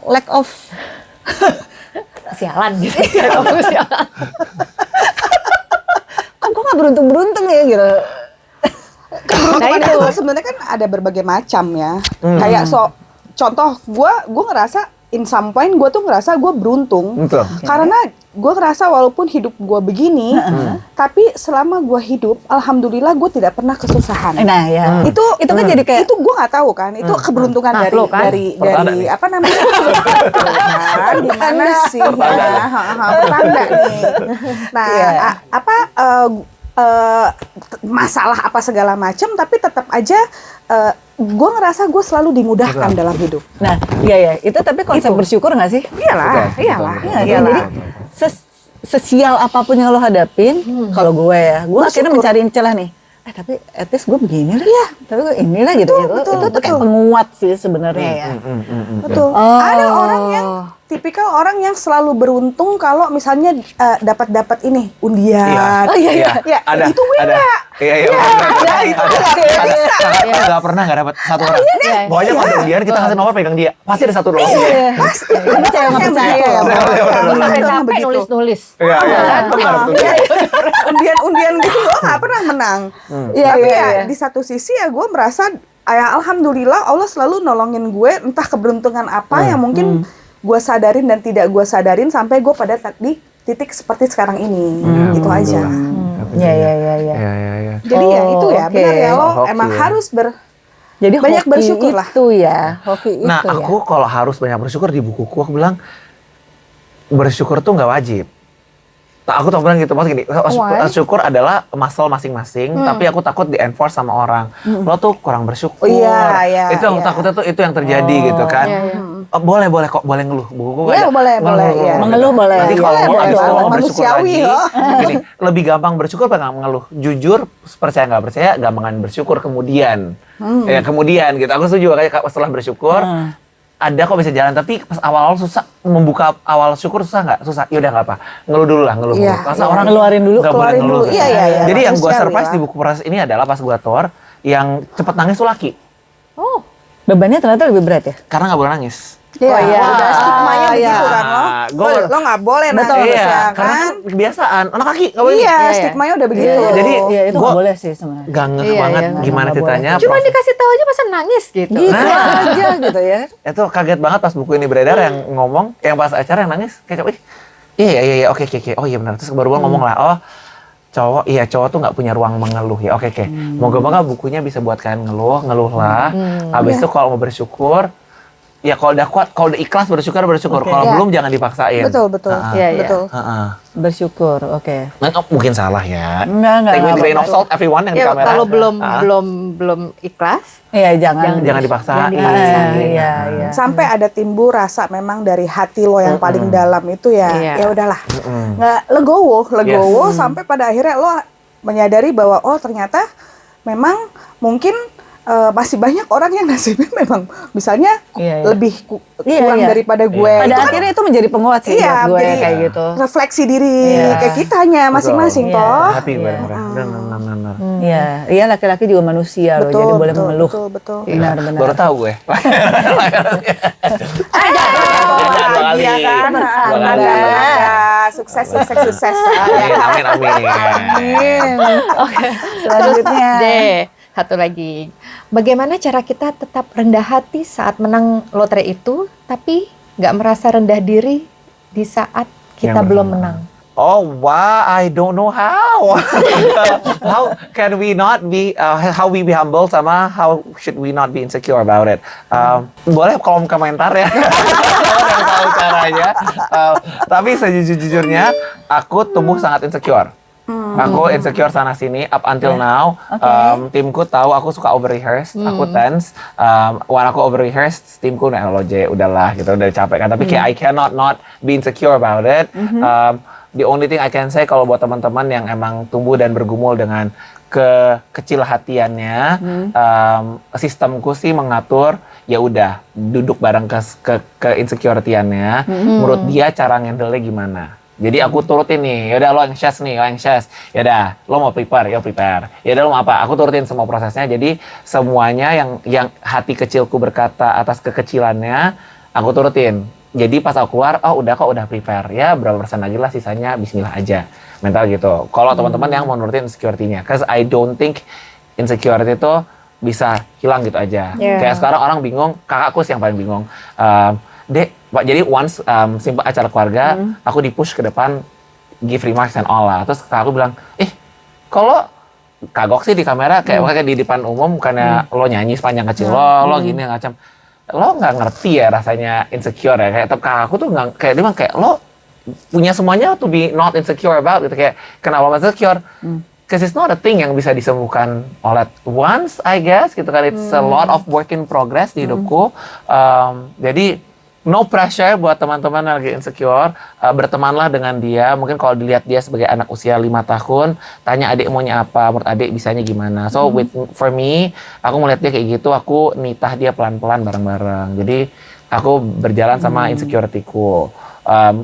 lack of Sialan gitu. Sialan. kok gue nggak beruntung ya gitu. Keberuntungan itu sebenarnya kan ada berbagai macam ya. Kayak contoh gue ngerasa in some point gue tuh ngerasa gue beruntung. Betul. Karena gue ngerasa walaupun hidup gue begini, tapi selama gue hidup, alhamdulillah gue tidak pernah kesusahan. Nah ya, Itu kan jadi kayak itu gue nggak tahu kan. Itu keberuntungan Nah, dari lo kan? Pertanda dari nih. apa namanya? Kan gimana sih? Pertanda. Pertanda nih. Nah, Iya. masalah apa segala macam, tapi tetap aja gue ngerasa gue selalu dimudahkan dalam hidup. nah, iya itu tapi konsep bersyukur nggak sih? Iyalah, Betul, iyalah, betul, Iya, kan? iyalah. Jadi sesial apapun yang lo hadapin, kalau gue ya, gue akhirnya mencari celah nih. Tapi at least gue begini lah. Iya. Tapi gue inilah gitu. Betul, itu tuh kayak betul. penguat sih sebenarnya ya. Betul. Oh. Ada orang yang tipikal orang yang selalu beruntung kalau misalnya dapat ini undian. Oh, iya. Ya, Ada. itu win Ada. nggak? Iya. Ada itu Nggak pernah nggak dapat satu orang. Iya. Pokoknya kalau undian kita kasih nomor pegang dia. Pasti ada satu orang. Iya. Ini saya nggak percaya ya. Bener, bener, bener. Sampai Betul, capek begitu. nulis-nulis. Iya. Kok nggak dapat undian? Undian gitu gue nggak pernah menang. Iya, Tapi iya, ya iya. di satu sisi ya gue merasa ya alhamdulillah Allah selalu nolongin gue entah keberuntungan apa yang mungkin gue sadarin dan tidak gue sadarin sampai gue pada di titik seperti sekarang ini. Itu aja. Iya. Iya. Jadi ya itu ya oke. benar ya lo Hoki emang ya. harus Jadi banyak hoki bersyukur lah. itu ya. Hoki itu Nah, ya. aku kalau harus banyak bersyukur di bukuku aku bilang bersyukur tuh nggak wajib. Aku tak bilang gitu, maksud gini, syukur adalah muscle masing-masing, tapi aku takut di-enforce sama orang. Lo tuh kurang bersyukur. Oh, iya, itu yang iya. takutnya tuh itu yang terjadi gitu kan. Boleh kok, boleh ngeluh. Bukuku Iya, ada boleh, ngeluh. Mengeluh boleh. Nanti kalau Boleh, mau abis boleh. itu mau bersyukur Manusiawi, lagi, loh. gini, lebih gampang bersyukur apa nggak mengeluh? Jujur, percaya nggak percaya, gampangan bersyukur kemudian. Ya kemudian gitu. Aku setuju kayak setelah bersyukur. Ada kok bisa jalan, tapi pas awal-awal susah membuka awal syukur susah nggak? Susah. Yaudah nggak apa, ngeluh dulu lah, ngeluh. Iya, Masa iya. orang Ngeluarin dulu, nggak boleh keluarin ngeluh. dulu. Iya, iya. Jadi yang gue Manusiawi surprise lah. di buku proses ini adalah pas gue tour, yang cepet nangis tuh laki, Oh, Bebannya ternyata lebih berat ya. karena nggak boleh nangis. Iya, Oh, iya. udah stigmanya Ah, begitu iya. kan lo. Gua- Lo nggak boleh Betul, nangis Iya, ya karena kan? kan kebiasaan. Anak kaki nggak boleh. Iya, Iya. stigmanya udah begitu. Iya, Jadi, iya, itu gua- nggak boleh sih sebenarnya. Ganggu Iya, banget iya. gimana Nggak ceritanya. cuma proses- dikasih tahu aja masa nangis gitu. Gitu Nah. aja gitu ya. Itu kaget banget pas buku ini beredar yang ngomong, yang pas acara yang nangis kayak ih, iya, oke, oh iya benar. Terus baru ngomong lah, oh cowok tuh nggak punya ruang mengeluh ya, oke. Moga-moga bukunya bisa buat kalian ngeluh lah. Habis itu kalau mau bersyukur, ya kalau udah kuat, kalau udah ikhlas bersyukur. Oke. Kalau Iya. belum jangan dipaksain. Betul. Iya, iya. Betul. Heeh. Bersyukur, oke. Nah, mungkin salah ya. Enggak. Take with a grain of apa-apa. salt everyone yang di Ya, kamera. kalau belum Ah. belum ikhlas, Iya, jangan. Jangan dipaksain. Iya. Sampai ada timbul rasa memang dari hati lo yang paling dalam itu ya, Iya. ya udahlah, nggak legowo sampai pada akhirnya lo menyadari bahwa oh ternyata memang mungkin masih banyak orang yang nasibnya memang misalnya Iya. lebih Iya, kurang iya. daripada gue. Pada Itu kan akhirnya itu menjadi penguat sih Iya, buat gue jadi- kayak gitu. refleksi diri Iya. kayak kitanya masing-masing Iya. toh. Happy Iya. benar. Iya, iya laki-laki juga manusia loh, jadi boleh mengeluh. Betul. Benar. Baru tahu gue. Iya kan? Ada. Sukses. Amin. Selanjutnya. J, satu lagi. Bagaimana cara kita tetap rendah hati saat menang lotre itu, tapi nggak merasa rendah diri di saat kita Yang belum bersama. menang? Oh wow, I don't know how. How can we not be? How we be humble sama how should we not be insecure about it? Boleh kolom komentar ya. Kalau yang tahu caranya. Tapi sejujurnya aku tumbuh sangat insecure. Aku insecure sana sini up until now. Timku tahu aku suka over rehearse, aku tense. When aku over rehearse, timku nah lo J, udahlah gitu, udah capek kan. Tapi kayak I cannot not be insecure about it. The only thing I can say kalau buat teman-teman yang emang tumbuh dan bergumul dengan kecil hatiannya, sistemku sih mengatur ya udah duduk bareng ke insecurity-annya. Menurut dia cara ngendele gimana. Jadi aku turutin nih, yaudah lo anxious nih, yaudah lo mau prepare, yaudah lo mau apa, aku turutin semua prosesnya. Jadi semuanya yang hati kecilku berkata atas kekecilannya, aku turutin. Jadi pas aku keluar, oh udah prepare, ya berapa persen lagi lah sisanya, bismillah aja, mental gitu. Kalau teman-teman yang mau nurutin insecurity-nya, cause I don't think insecurity itu bisa hilang gitu aja. Yeah. Kayak sekarang orang bingung, kakakku sih yang paling bingung. Dek, jadi once simple acara keluarga, aku di-push ke depan, give remarks and all lah. Terus kakakku bilang, kalau kagok sih di kamera, kayak di depan umum, bukannya lo nyanyi sepanjang kecil lo gini macam. Lo nggak ngerti ya rasanya insecure ya. Kayak kakakku tuh nggak, kayak dia bilang kayak lo punya semuanya to be not insecure about gitu. Kayak kenapa insecure? Because it's not a thing yang bisa disembuhkan all at once, I guess gitu kan. It's a lot of work in progress di hidupku. Jadi no pressure buat teman-teman yang lagi insecure, bertemanlah dengan dia. Mungkin kalau dilihat dia sebagai anak usia 5 tahun, tanya adik maunya apa, menurut adik bisanya gimana. So for me, aku melihat dia kayak gitu, aku nitah dia pelan-pelan bareng-bareng. Jadi aku berjalan sama insecurity-ku.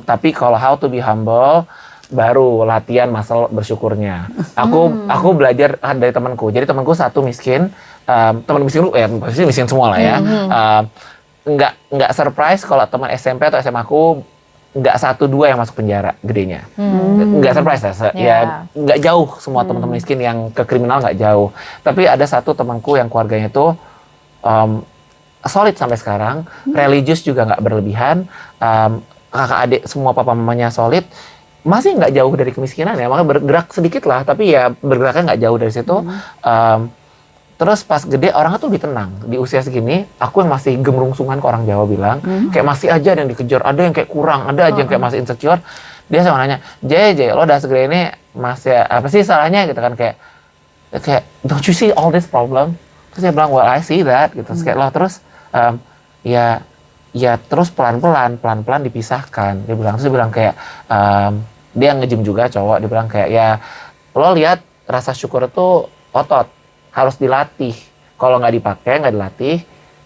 Tapi kalau how to be humble, baru latihan masalah bersyukurnya. Aku belajar dari temanku. Jadi temanku satu miskin, teman miskin lu ya pasti miskin semua lah ya. Nggak surprise kalau teman SMP atau SMA aku nggak 1-2 yang masuk penjara gedenya. Nggak surprise ya nggak jauh semua teman-teman miskin yang ke kriminal nggak jauh. Tapi ada satu temanku yang keluarganya itu solid sampai sekarang, religius juga nggak berlebihan, kakak adik semua papa mamanya solid, masih nggak jauh dari kemiskinan ya, makanya bergerak sedikit lah, tapi ya bergeraknya nggak jauh dari situ. Terus pas gede orangnya tuh lebih tenang. Di usia segini, aku yang masih gemrungsungan ke orang Jawa bilang, kayak masih aja ada yang dikejar, ada yang kayak kurang, ada aja yang kayak masih insecure. Dia sama nanya, J, lo udah segede ini masih apa sih salahnya gitu kan, kayak don't you see all this problem? Terus dia bilang, well I see that gitu. Terus kayak lo terus ya terus pelan-pelan dipisahkan. Dia bilang kayak dia nge-gym juga cowok, dia bilang kayak ya lo lihat rasa syukur itu otot, harus dilatih. Kalau nggak dipakai, nggak dilatih,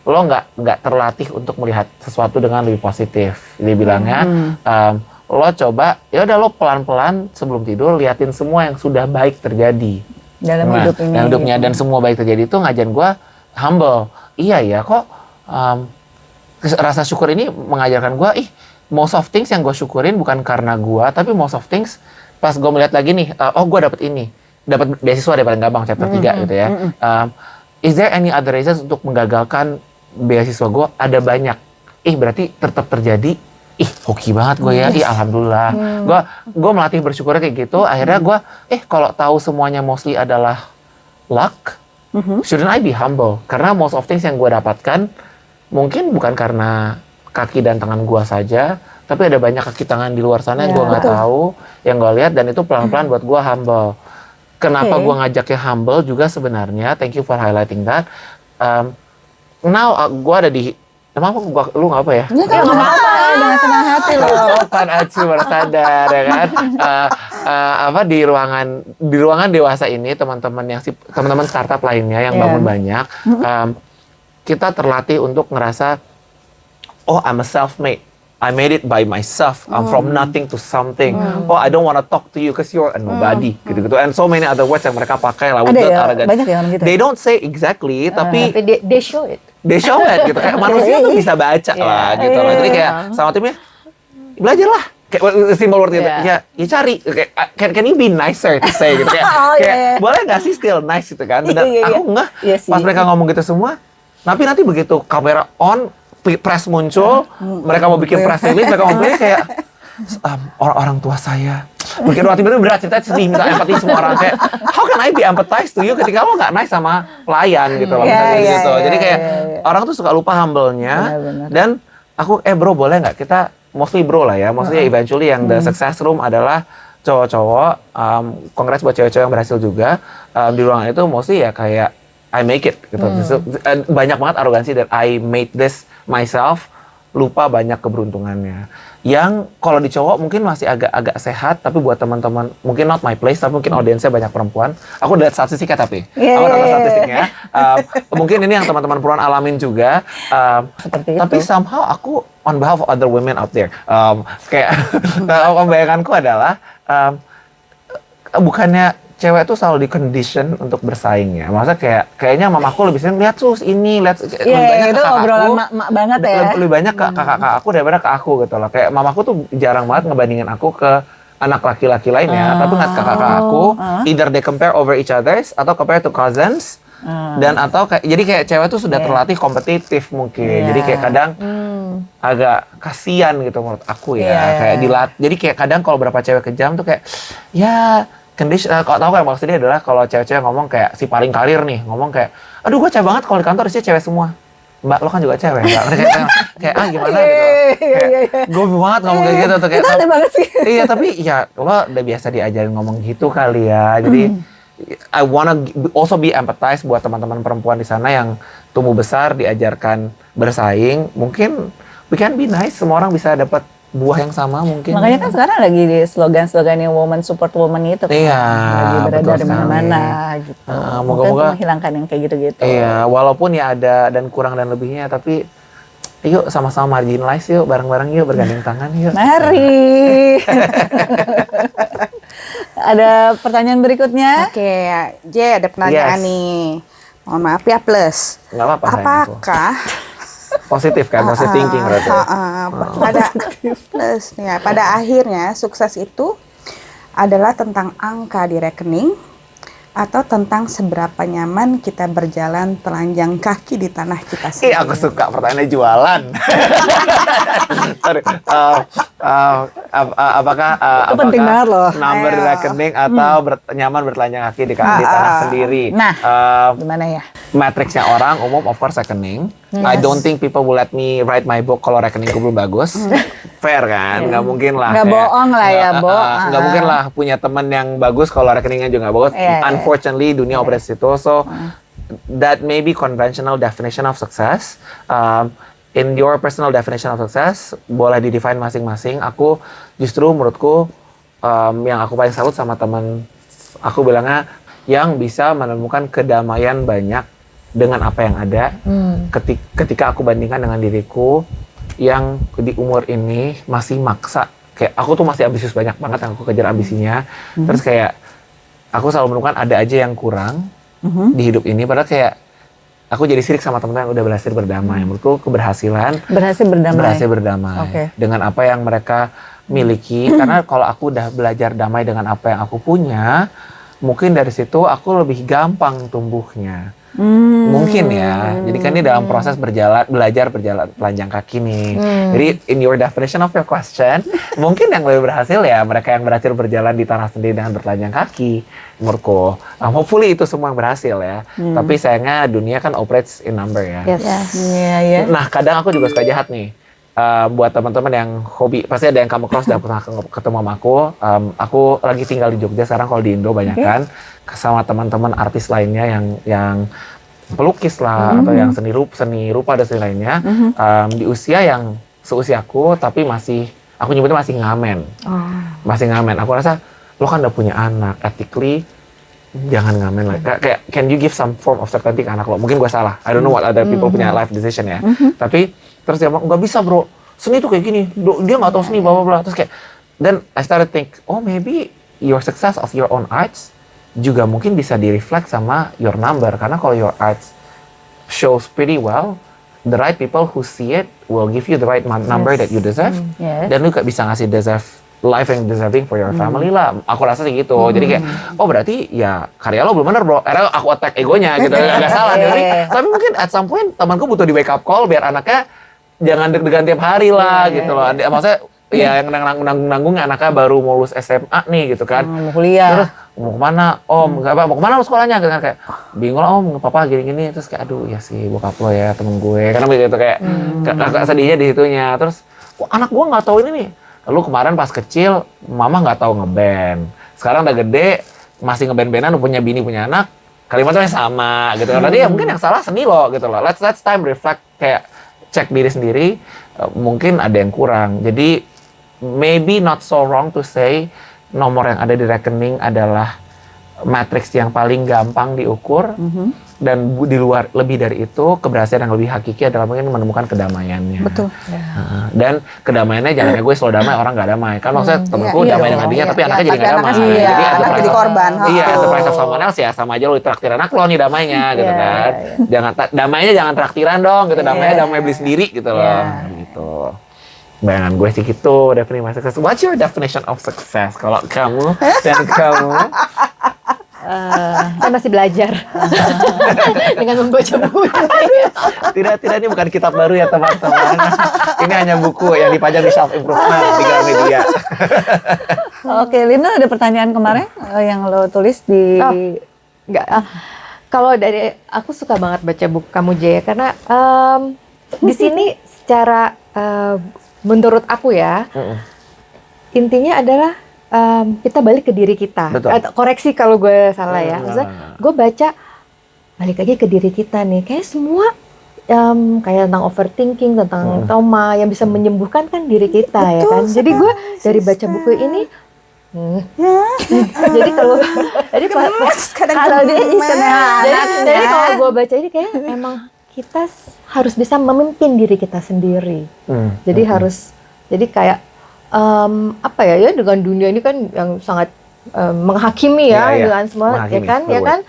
lo nggak terlatih untuk melihat sesuatu dengan lebih positif. Dia bilangnya, lo coba, ya udah lo pelan-pelan sebelum tidur liatin semua yang sudah baik terjadi Dalam hidup ini. dalam hidupnya, dan semua baik terjadi itu ngajarin gue humble. Iya ya, kok rasa syukur ini mengajarkan gue, most of things yang gue syukurin bukan karena gue, tapi most of things pas gue melihat lagi nih, oh gue dapet ini. Dapat beasiswa deh paling gampang chapter 3 gitu ya. Is there any other reasons untuk menggagalkan beasiswa gue? Ada banyak. Berarti tetap terjadi. Hoki banget gue ya. Alhamdulillah. Gue melatih bersyukurnya kayak gitu. Akhirnya gue, kalau tahu semuanya mostly adalah luck, shouldn't I be humble? Karena most of things yang gue dapatkan mungkin bukan karena kaki dan tangan gua saja, tapi ada banyak kaki tangan di luar sana yang Ya, gua nggak tahu, yang gua lihat, dan itu pelan-pelan buat gua humble. Kenapa Oke. gua ngajaknya humble juga sebenarnya, thank you for highlighting that. Now gua ada di, emang lu nggak apa ya? Ini kan Ya nggak apa-apa, dengan senang hati loh. Sopan acu baru sadar ya kan. Apa di ruangan dewasa ini teman-teman startup lainnya yang Iya. bangun banyak, kita terlatih untuk ngerasa, oh I'm a self-made. I made it by myself. I'm from nothing to something. Oh, I don't want to talk to you because you're a nobody. Gitu-gitu. And so many other words yang mereka pakai lah. Ada without ya, arrogance. banyak ya orang gitu. They don't say exactly, tapi Tapi they show it. they show it gitu. Kayak manusia tuh bisa baca lah gitu loh. Jadi kayak sama timnya, belajarlah. Kayak simple word gitu. Iya. Ya cari. Kayak, can you be nicer to say gitu. Kayak, Oh, kayak iya. boleh nggak sih still nice gitu kan. Dan Iya, iya. aku nggak Iya sih. pas mereka ngomong gitu semua. Tapi nanti begitu kamera on, press muncul, mereka mau bikin press release, mereka mau bikin kayak orang tua saya. Mungkin waktu itu berat cerita sedih, minta empati semua orang kayak, how can I be empathize to you ketika lo nggak nice sama pelayan gitu loh, Iya, misalnya iya, gitu. iya, Jadi kayak iya. orang tuh suka lupa humble-nya. Benar-benar. Dan aku, bro boleh nggak kita mostly bro lah ya, maksudnya eventually yang the success room adalah cowok-cowok. Congrats buat cewek-cewek yang berhasil juga. Di ruangan itu mostly ya kayak I make it gitu. Banyak banget arogansi that I made this myself, lupa banyak keberuntungannya. Yang kalau di cowok mungkin masih agak sehat, tapi buat teman-teman mungkin not my place, tapi mungkin audiensnya banyak perempuan. Aku lihat statistiknya tapi, Yeah. aku lihat statistiknya. Mungkin ini yang teman-teman perempuan alamin juga. Seperti Tapi itu. somehow aku on behalf of other women out there, kayak pembayanganku adalah bukannya cewek tuh selalu di condition untuk bersaing ya. Maksudnya kayaknya mamaku lebih sering lihat sus ini, lihat lebih Iya, banyak itu ke kakakku. obrolan mak banget ya. Lebih banyak ke kakak aku daripada ke aku gitu loh. Kayak mamaku tuh jarang banget ngebandingin aku ke anak laki-laki lainnya, tapi nggak ke kakak aku. Either they compare over each others atau compare to cousins. Dan atau jadi kayak cewek tuh sudah terlatih kompetitif mungkin. Iya. Jadi kayak kadang agak kasihan gitu menurut aku ya. Iya. Kayak jadi kayak kadang kalau berapa cewek kejam tuh kayak ya condition, kalau tahu kan maksudnya adalah kalau cewek-cewek ngomong kayak si paling karir nih ngomong kayak, aduh gue capek banget kalau di kantor isinya cewek semua. Mbak lo kan juga cewek, Mbak. Kayak gimana gitu. Kayak gue banget ngomong kayak gitu tuh kayak. Itu aneh banget sih. Iya tapi ya lo udah biasa diajarin ngomong gitu kali ya. Jadi I wanna also be empathize buat teman-teman perempuan di sana yang tumbuh besar diajarkan bersaing. Mungkin we can be nice, semua orang bisa dapat buah yang sama mungkin. Makanya kan sekarang lagi di slogan-slogan yang woman support woman itu kan. Iya, Lagi beredar betul di mana-mana gitu. moga-moga- Mungkin untuk menghilangkan yang kayak gitu-gitu. Iya, walaupun ya ada dan kurang dan lebihnya, tapi yuk sama-sama marginalize yuk, bareng-bareng yuk, bergandeng tangan yuk. Mari. Ada pertanyaan berikutnya? Oke, J ada pertanyaan Yes. nih. Mohon maaf ya plus. Nggak apa-apa sayang aku. Apakah Positif kan, positive thinking berarti. pada plus nih ya, pada akhirnya sukses itu adalah tentang angka di rekening atau tentang seberapa nyaman kita berjalan telanjang kaki di tanah kita sendiri? Aku suka pertanyaannya jualan. Sorry. Apakah Itu penting banget loh. number Ayo. rekening atau nyaman bertelanjang kaki di tanah sendiri? Nah. Eh, Gimana ya? Matriksnya orang umum of course rekening. I don't think people will let me write my book kalau rekeningku belum bagus. Fair kan? Nggak mungkin lah. Nggak kayak- bohong lah ya, Bo. nggak mungkin lah punya teman yang bagus kalau rekeningnya juga nggak bagus. Iya, iya. Unfortunately dunia operasi itu. So that may be conventional definition of success. In your personal definition of success boleh di-define masing-masing. Aku justru menurutku yang aku paling salut sama teman aku bilangnya yang bisa menemukan kedamaian banyak dengan apa yang ada. Ketika aku bandingkan dengan diriku yang di umur ini masih maksa, kayak aku tuh masih ambisius banyak banget yang aku kejar ambisinya. Terus kayak aku selalu menemukan ada aja yang kurang di hidup ini, padahal kayak aku jadi sirik sama teman-teman yang udah berhasil berdamai. Menurutku keberhasilan Berhasil berdamai. berhasil berdamai Oke. dengan apa yang mereka miliki. Karena kalau aku udah belajar damai dengan apa yang aku punya, mungkin dari situ aku lebih gampang tumbuhnya. Mungkin ya. Jadi kan ini dalam proses belajar berjalan telanjang kaki nih. Jadi in your definition of your question, mungkin yang lebih berhasil ya mereka yang berhasil berjalan di tanah sendiri dengan bertelanjang kaki, menurutku. Hopefully itu semua yang berhasil ya. Tapi sayangnya dunia kan operates in number ya. Yes. Iya, ya. Nah, kadang aku juga suka jahat nih. Buat teman-teman yang hobi, pasti ada yang kamu cross dan pernah ketemu sama aku. Aku lagi tinggal di Jogja sekarang, kalau di Indo banyak kan, sama teman-teman artis lainnya yang pelukis lah atau yang seni rupa dan seni lainnya, di usia yang seusiaku tapi masih, aku nyebutnya masih ngamen. Masih ngamen. Aku rasa lo kan udah punya anak, ethically jangan ngamen lah. Kayak can you give some form of certainty ke anak lo? Mungkin gue salah. I don't know what other people punya life decision ya. Tapi terus dia bilang, nggak bisa bro, seni tuh kayak gini, dia nggak tahu seni, bla bla bla. Terus kayak, then I started think, oh maybe your success of your own arts juga mungkin bisa direflect sama your number, karena kalau your arts shows pretty well, the right people who see it will give you the right number that you deserve, dan lu bisa ngasih deserve life yang deserving for your family lah. Aku rasa sih gitu. Jadi kayak, oh berarti ya karya lo belum bener bro. Karena aku attack egonya gitu, nggak salah. Tapi mungkin at some point temanku butuh di wake up call biar anaknya jangan deg-degan tiap hari lah gitu loh. Maksudnya ya yang nanggung anaknya baru mau lulus SMA nih gitu kan. Mau kuliah. Terus mau kemana? Om, nggak apa? Mau kemana lo sekolahnya? Gitu kan kayak bingung lah om, nggak apa-apa gini-gini. Terus kayak aduh ya sih bokap lo ya temen gue. Karena begitu kayak kakak sedihnya di situnya. Terus anak gue nggak tahu ini nih. Lu kemarin pas kecil, mama nggak tahu ngeband. Sekarang udah gede, masih ngeband-bandan, punya bini, punya anak. Kalimatnya sama gitu. Tadi ya mungkin yang salah seni lo gitu loh. Let's time reflect, kayak cek diri sendiri. Mungkin ada yang kurang. Jadi maybe not so wrong to say nomor yang ada di rekening adalah matriks yang paling gampang diukur. Dan di luar lebih dari itu, keberhasilan yang lebih hakiki adalah mungkin menemukan kedamaiannya. Betul. Dan kedamaiannya jangan ya gue slow damai, orang nggak damai. Kan maksudnya temenku damai dengan dia, tapi anaknya jadi nggak damai. Jadi anak jadi korban. Iya, enterprise of someone else ya, sama aja lo traktir anak lo nih damainya gitu kan. Jangan damainya jangan traktiran dong gitu, damainya damai beli sendiri gitu loh. Gitu. Bayangan gue sih gitu, definisi success. What's your definition of success? Kalau kamu dan kamu? Saya masih belajar dengan membaca buku. Tidak, ini bukan kitab baru ya teman-teman. Ini hanya buku yang dipajang di self improvement di Gramedia. Oke, Lina ada pertanyaan kemarin yang lo tulis di Enggak. Kalau dari aku suka banget baca buku kamu Jaya, karena di sini secara menurut aku ya, intinya adalah kita balik ke diri kita. Koreksi kalau gue salah ya. Maksudnya gue baca balik lagi ke diri kita nih. Kayak semua kayak tentang overthinking, tentang trauma yang bisa menyembuhkan kan diri kita. Betul, ya kan. Jadi gue dari baca buku ini jadi kalau gue baca ini kayak emang kita harus bisa memimpin diri kita sendiri. Jadi jadi kayak apa ya dengan dunia ini kan yang sangat menghakimi ya dengan semua ya kan.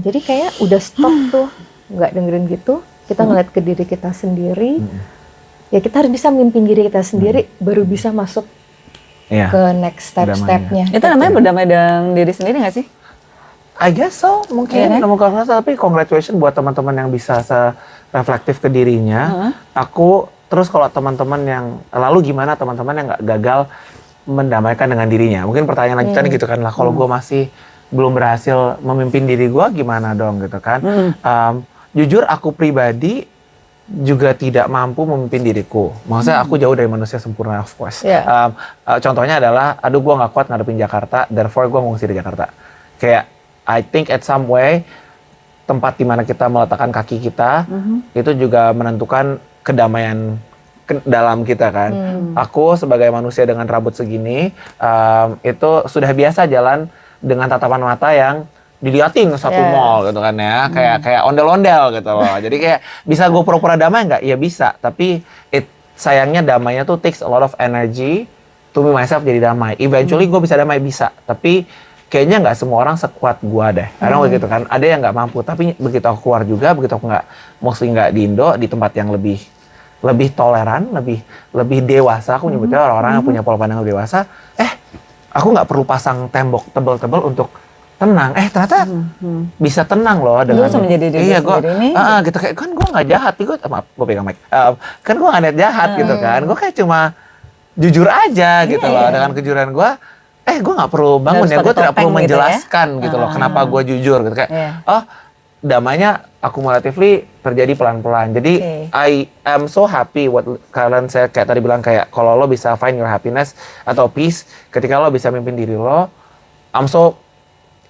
Jadi kayak udah stop tuh, nggak dengerin gitu, kita ngeliat ke diri kita sendiri. Ya kita harus bisa memimpin diri kita sendiri, baru bisa masuk ke next step-stepnya. Itu namanya berdamai dengan diri sendiri nggak sih? I guess so, mungkin tapi congratulations buat teman-teman yang bisa reflektif ke dirinya. Aku terus kalau teman-teman yang lalu gimana teman-teman yang nggak gagal mendamaikan dengan dirinya? Mungkin pertanyaan lanjutannya gitu kan lah. Kalau gue masih belum berhasil memimpin diri gue, gimana dong gitu kan? Jujur aku pribadi juga tidak mampu memimpin diriku. Maksudnya aku jauh dari manusia sempurna, of course. Contohnya adalah, aduh gue nggak kuat ngadepin Jakarta, therefore gue ngungsi di Jakarta. Kayak I think at some way tempat di mana kita meletakkan kaki kita itu juga menentukan kedamaian dalam kita kan. Aku sebagai manusia dengan rambut segini itu sudah biasa jalan dengan tatapan mata yang diliatin satu mall gitu kan ya, kayak ondel-ondel gitu loh. Jadi kayak bisa gue pura-pura damai nggak? Ya bisa, tapi sayangnya damainya tuh takes a lot of energy to me myself jadi damai. Eventually gue bisa damai, bisa, tapi kayaknya nggak semua orang sekuat gua deh. Karena begitu kan, ada yang nggak mampu. Tapi begitu aku keluar juga, begitu aku nggak di Indo, di tempat yang lebih toleran, lebih dewasa. Aku nyebutnya orang-orang yang punya pola pandang lebih dewasa. Aku nggak perlu pasang tembok tebel-tebel untuk tenang. Ternyata bisa tenang loh dengan Bisa menjadi diri iya, gua, sendiri nih. gitu kayak kan gue nggak jahat, gue pegang mic. Kan gue nggak niat jahat gitu kan. Gue kayak cuma jujur aja gitu loh dengan kejujuran gue. Gue nggak perlu bangun Harus ya, gue pakai tidak perlu topeng gitu ya. menjelaskan gitu loh kenapa gue jujur gitu kayak. Iya. Damainya akumulatively terjadi pelan-pelan. Jadi I am so happy what kalian saya kayak tadi bilang kayak kalau lo bisa find your happiness atau peace ketika lo bisa mimpin diri lo. I'm so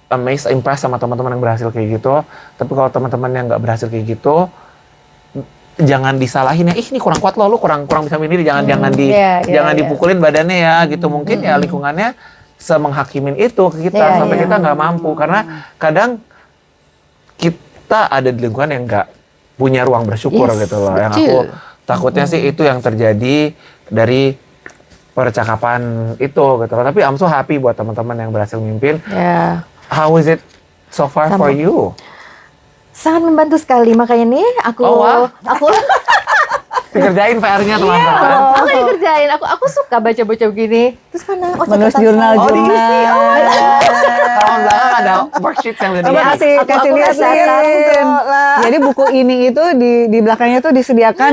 amazed, impressed sama teman-teman yang berhasil kayak gitu. Tapi kalau teman-teman yang nggak berhasil kayak gitu, jangan disalahin ya. Ini kurang kuat lo kurang bisa mimpin diri. Jangan dipukulin badannya ya gitu. Mungkin ya lingkungannya semenghakimin itu ke kita sampai kita nggak mampu karena kadang kita ada di lingkungan yang nggak punya ruang bersyukur gitu loh. Yang aku takutnya sih itu yang terjadi dari percakapan itu gitu loh. Tapi I'm so happy buat teman-teman yang berhasil mimpin. How is it so far for you? Sangat membantu sekali, makanya nih aku Dikerjain PR-nya teman-teman. aku nggak dikerjain, aku suka baca-baca begini. Terus mana? Menulis jurnal. Kalau enggak ada worksheet yang udah Coba kasih lihat nih. Jadi buku ini itu di belakangnya tuh disediakan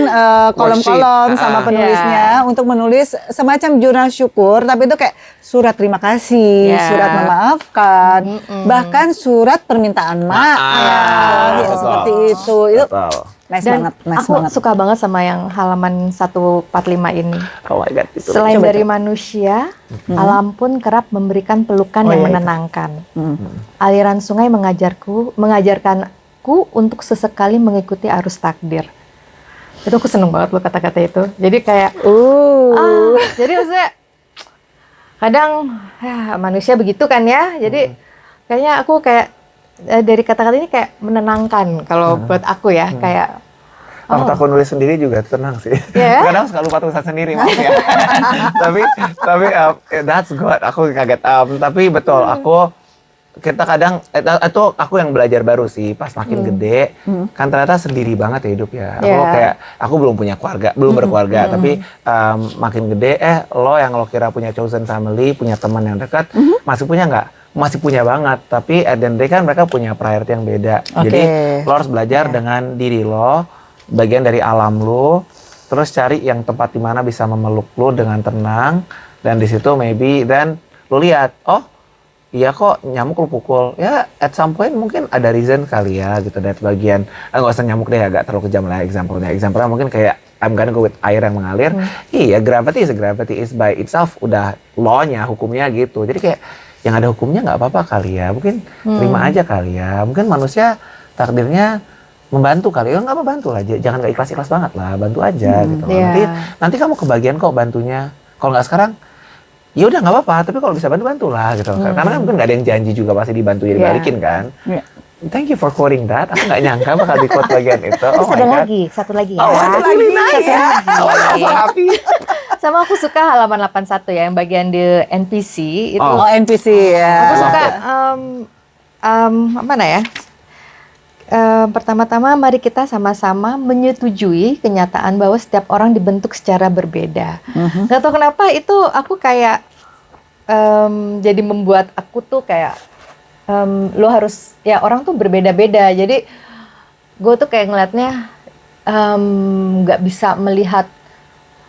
kolom-kolom Worksheet. sama penulisnya untuk menulis semacam jurnal syukur, tapi itu kayak surat terima kasih, surat memaafkan, bahkan surat permintaan maaf, ya, seperti itu. Itu nice Dan banget, nice aku banget. suka banget sama yang halaman 145 ini. Oh my God, itu. Selain dari manusia, alam pun kerap memberikan pelukan yang menenangkan. Aliran sungai mengajarkanku untuk sesekali mengikuti arus takdir. Itu aku seneng banget loh kata-kata itu. Jadi kayak, jadi maksudnya kadang manusia begitu kan ya. Jadi kayaknya aku kayak dari kata-kata ini kayak menenangkan kalau buat aku ya, kayak Waktu aku nulis sendiri juga tenang sih. Kadang suka lupa tulisan sendiri, maaf ya. tapi that's good. Aku kaget. Tapi betul, kita kadang itu aku yang belajar baru sih pas makin gede. Kan ternyata sendiri banget ya hidup ya. Aku belum punya keluarga, belum berkeluarga. Tapi makin gede, lo yang lo kira punya chosen family, punya teman yang dekat, masih punya nggak? Masih punya banget, tapi at the end of the day kan mereka punya priority yang beda. Jadi lo harus belajar dengan diri lo, bagian dari alam lo, terus cari yang tempat di mana bisa memeluk lo dengan tenang, dan di situ maybe dan lo lihat, iya kok nyamuk lo pukul, ya at some point mungkin ada reason kali ya gitu dari bagian, nggak usah nyamuk deh, agak terlalu kejam lah example-nya mungkin kayak I'm gonna go with air yang mengalir. Iya, gravity is by itself udah law-nya, hukumnya gitu. Jadi kayak yang ada hukumnya nggak apa-apa kali ya, mungkin terima aja kali ya, mungkin manusia takdirnya membantu kali ya, nggak membantu lah, jangan nggak ikhlas banget lah, bantu aja gitu. Nanti kamu kebagian kok bantunya, kalau nggak sekarang ya udah nggak apa-apa, tapi kalau bisa bantu lah gitu, karena kan mungkin nggak ada yang janji juga pasti dibantu ya dibalikin kan. Thank you for quoting that. Aku nggak nyangka bakal di quote bagian itu. Terus ada lagi, satu lagi ya. Satu lagi nice ya. So happy. Sama aku suka halaman 81 ya, yang bagian di NPC itu. NPC ya. Aku suka mana ya? Pertama-tama mari kita sama-sama menyetujui kenyataan bahwa setiap orang dibentuk secara berbeda. Gak tau kenapa itu aku kayak jadi membuat aku tuh kayak lo harus ya orang tuh berbeda-beda. Jadi gue tuh kayak ngeliatnya nggak bisa melihat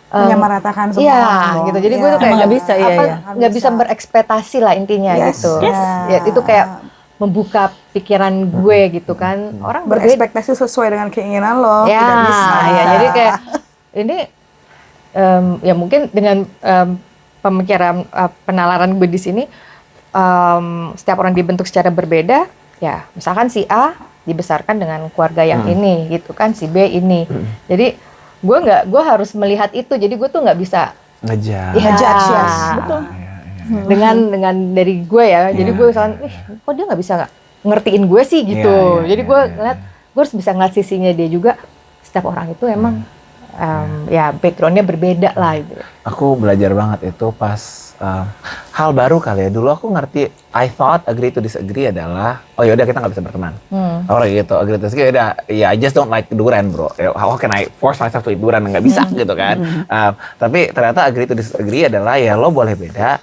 menyamaratakan semua iya, orang gitu. Jadi gue tuh kayak nggak bisa, nggak bisa berekspektasi lah intinya gitu. Ya, itu kayak membuka pikiran gue gitu kan. Orang berekspektasi sesuai dengan keinginan lo. Ya, tidak bisa. ya jadi kayak ini ya mungkin dengan pemikiran penalaran gue di sini, setiap orang dibentuk secara berbeda. Ya, misalkan si A dibesarkan dengan keluarga yang ini, gitu kan, si B ini. Jadi gue harus melihat itu. Jadi gue tuh nggak bisa ngejudge, betul. Dengan dari gue ya. Jadi gue misalkan, kok dia nggak bisa ngertiin gue sih gitu. Jadi gue ngeliat, gue harus bisa ngeliat sisinya dia juga. Setiap orang itu emang ya backgroundnya berbeda lah gitu. Aku belajar banget itu pas hal baru kali ya. Dulu aku ngerti, I thought agree to disagree adalah, oh yaudah kita nggak bisa berteman. Orang gitu, agree to disagree, yaudah, ya I just don't like durian bro. How can I force myself to eat durian? Nggak bisa gitu kan. Tapi ternyata agree to disagree adalah ya lo boleh beda,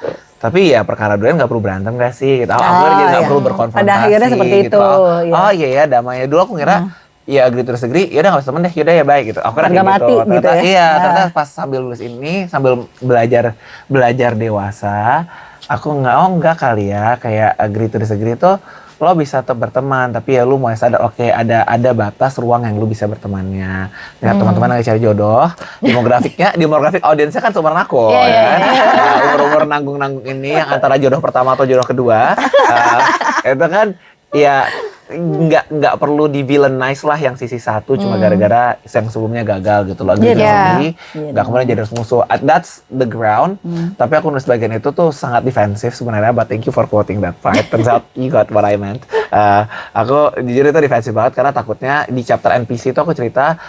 Tapi ya perkara durian nggak perlu berantem gak sih? Gitu. Aku jadi nggak iya. perlu berkonfrontasi. Pada akhirnya seperti gitu. itu, iya. Oh iya ya damai. Dulu aku ngira ya agree to disagree, ya udah nggak usah temen deh, yaudah ya baik gitu. Aku kira Harga kayak mati gitu. gitu ya. Iya, Nah. ternyata pas sambil nulis ini, sambil belajar dewasa, aku enggak kali ya, kayak agree to disagree itu lo bisa tetap berteman, tapi ya lu mulai sadar oke, ada batas ruang yang lu bisa bertemannya. Ya teman-teman lagi cari jodoh, demografik audiensnya kan seumuran aku, Iya, ya iya, kan? Nah, umur-umur nanggung-nanggung ini yang antara jodoh pertama atau jodoh kedua, itu kan ya nggak perlu di villainize lah yang sisi satu cuma gara-gara yang sebelumnya gagal gitu loh. Iya, Sendiri, iya. nggak kemudian jadi musuh. That's the ground. Tapi aku nulis bagian itu tuh sangat defensif sebenarnya. But thank you for quoting that part. Turns out you got what I meant. Aku jujur itu defensif banget karena takutnya di chapter NPC itu aku cerita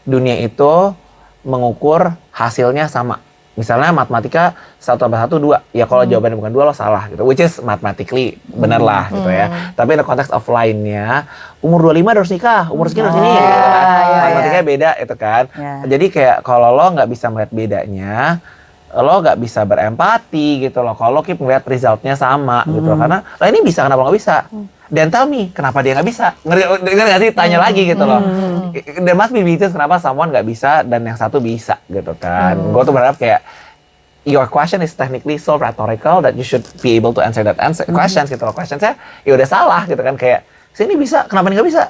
dunia itu mengukur hasilnya sama. Misalnya matematika 1 tambah 1 2. Ya kalau jawabannya bukan 2 lo salah gitu. Which is mathematically bener lah gitu ya. Tapi in the context of lainnya, umur 25 harus nikah, umur segini harus ini gitu kan. iya, Matematikanya beda itu kan. Iya. Jadi kayak kalau lo nggak bisa melihat bedanya, lo nggak bisa berempati gitu loh. Kalau lo keep ngeliat resultnya sama gitu loh. Karena lah ini bisa, kenapa nggak bisa? Dan tell me, kenapa dia nggak bisa? Ngerti nggak sih? Tanya lagi gitu loh. There must be reasons kenapa someone nggak bisa dan yang satu bisa gitu kan. Gue tuh berharap kayak your question is technically so rhetorical that you should be able to answer that questions gitu loh. Questionsnya ya udah salah gitu kan. Kayak sini bisa, kenapa ini nggak bisa?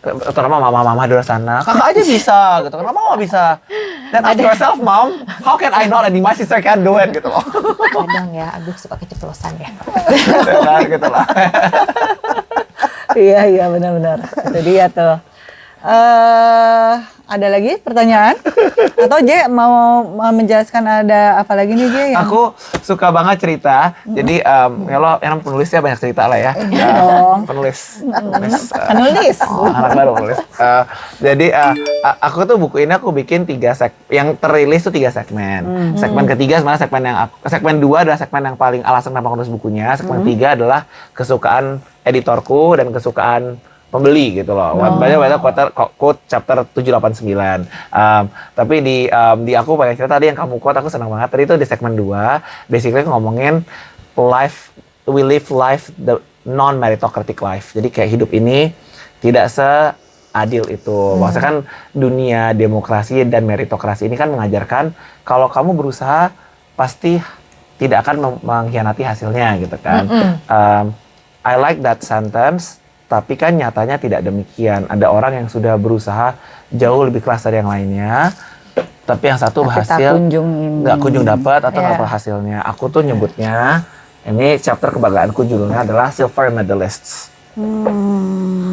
Kenapa mama di luar sana? Kakak aja bisa gitu. Kenapa mama bisa? Then ask yourself, mom, how can I know that my sister can do it gitu loh. Kadang ya, aduh suka keceplosan ya. Gitu lah. Iya benar-benar. Itu dia tuh. Ada lagi pertanyaan? Atau J mau menjelaskan ada apa lagi nih J? Aku suka banget cerita. Jadi ya lo yang penulisnya banyak cerita lah ya. Penulis. Anak baru penulis. Jadi aku tuh buku ini aku bikin 3 yang terilis tuh 3 segmen. Segmen ketiga sebenarnya segmen 2 adalah segmen yang paling alasan kenapa aku nulis bukunya. Segmen 3 adalah kesukaan editorku dan kesukaan pembeli gitu loh. Banyak quote chapter 789. Tapi di aku pakai cerita tadi yang kamu quote aku senang banget. Tadi itu di segmen 2 basically ngomongin we live life the non meritocratic life. Jadi kayak hidup ini tidak seadil itu. Maksudnya kan dunia demokrasi dan meritokrasi ini kan mengajarkan kalau kamu berusaha pasti tidak akan mengkhianati hasilnya gitu kan. I like that sentence. Tapi kan nyatanya tidak demikian. Ada orang yang sudah berusaha jauh lebih keras dari yang lainnya, tapi yang satu berhasil nggak kunjung dapat atau nggak hasilnya. Aku tuh nyebutnya, ini chapter kebanggaanku judulnya adalah Silver Medalists.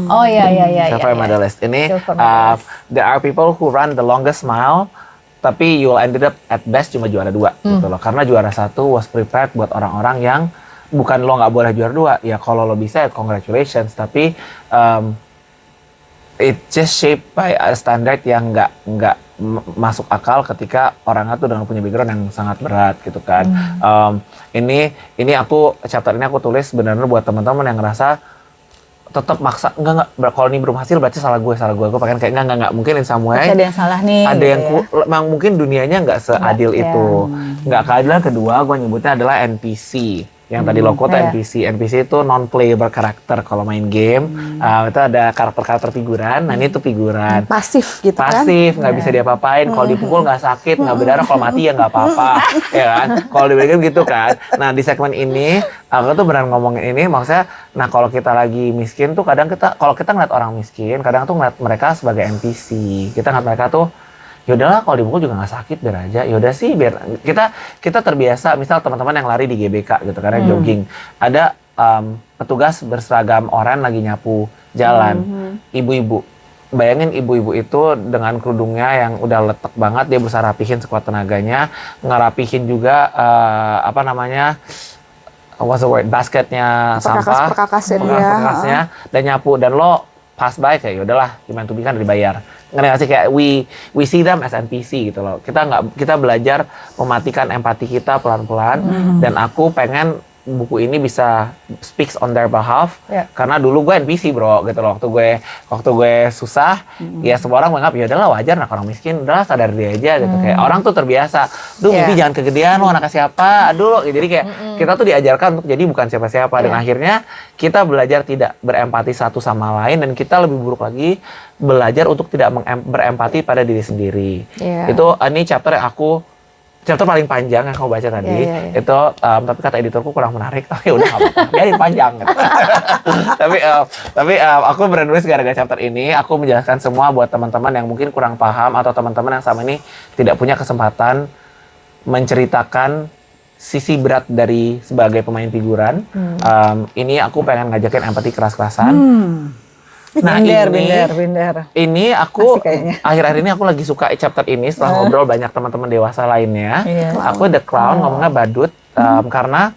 Oh iya. Silver Medalist. Ini Silver medalist. there are people who run the longest mile, tapi you will ended up at best cuma juara 2 gitu loh. Karena juara 1 was prepared buat orang-orang yang bukan lo nggak boleh juara 2, ya kalau lo bisa ya congratulations, tapi it just shaped by a standard yang nggak masuk akal ketika orangnya tuh dengan punya background yang sangat berat gitu kan. Ini aku chapter ini aku tulis benar-benar buat teman-teman yang ngerasa tetap maksa enggak kalau ini belum hasil berarti salah gue pengen kayak enggak mungkin in some way ada yang salah nih ada gitu yang memang mungkin dunianya nggak seadil itu. Nggak keadilan kedua gue nyebutnya adalah NPC. Yang tadi lo quote NPC itu non-playable karakter kalau main game. Itu ada karakter-karakter figuran. Nah ini tuh figuran. Pasif gitu kan. Pasif, nggak bisa diapa-apain. Kalau dipukul nggak sakit, nggak berdarah. Kalau mati ya nggak apa-apa, ya kan? Kalau diberikan gitu kan. Nah di segmen ini, aku tuh benar ngomongin ini. Maksudnya, nah kalau kita lagi miskin tuh kadang kalau kita ngeliat orang miskin, kadang tuh ngeliat mereka sebagai NPC. Kita ngeliat mereka tuh yaudahlah kalau dipukul juga nggak sakit biar aja. Yaudah sih biar kita terbiasa. Misal teman-teman yang lari di GBK gitu karena jogging, ada petugas berseragam oranye lagi nyapu jalan, ibu-ibu. Bayangin ibu-ibu itu dengan kerudungnya yang udah letek banget, dia berusaha rapihin sekuat tenaganya, ngerapihin juga what's the word, basketnya sampah, perkakasnya, dan nyapu, dan lo pass by kayak yaudahlah gimana tuh kan dibayar. Ngerti gak sih kayak we see them as NPC gitu loh. Kita belajar mematikan empati kita pelan-pelan dan aku pengen buku ini bisa speaks on their behalf. Ya. Karena dulu gue NPC bro gitu loh, waktu gue susah, ya semua orang menganggap ya udahlah wajar anak orang miskin, udahlah sadar dia aja gitu. Kayak orang tuh terbiasa, duh Ya. Bibi jangan kegedean lo anaknya siapa, aduh jadi kayak kita tuh diajarkan untuk jadi bukan siapa-siapa dan akhirnya kita belajar tidak berempati satu sama lain dan kita lebih buruk lagi belajar untuk tidak berempati pada diri sendiri. Iya. Itu ini chapter yang chapter paling panjang yang kamu baca tadi. Iya. Itu tapi kata editorku kurang menarik, tapi udah nggak apa-apa, biarin panjang gitu. tapi aku menulis gara-gara chapter ini aku menjelaskan semua buat teman-teman yang mungkin kurang paham atau teman-teman yang sama ini tidak punya kesempatan menceritakan sisi berat dari sebagai pemain figuran. Ini aku pengen ngajakin empati keras-kerasan. Nah Binder. ini aku Asik kayaknya. akhir-akhir ini aku lagi suka chapter ini setelah ngobrol banyak teman-teman dewasa lainnya. Iya. Aku The Crown ngomongnya badut karena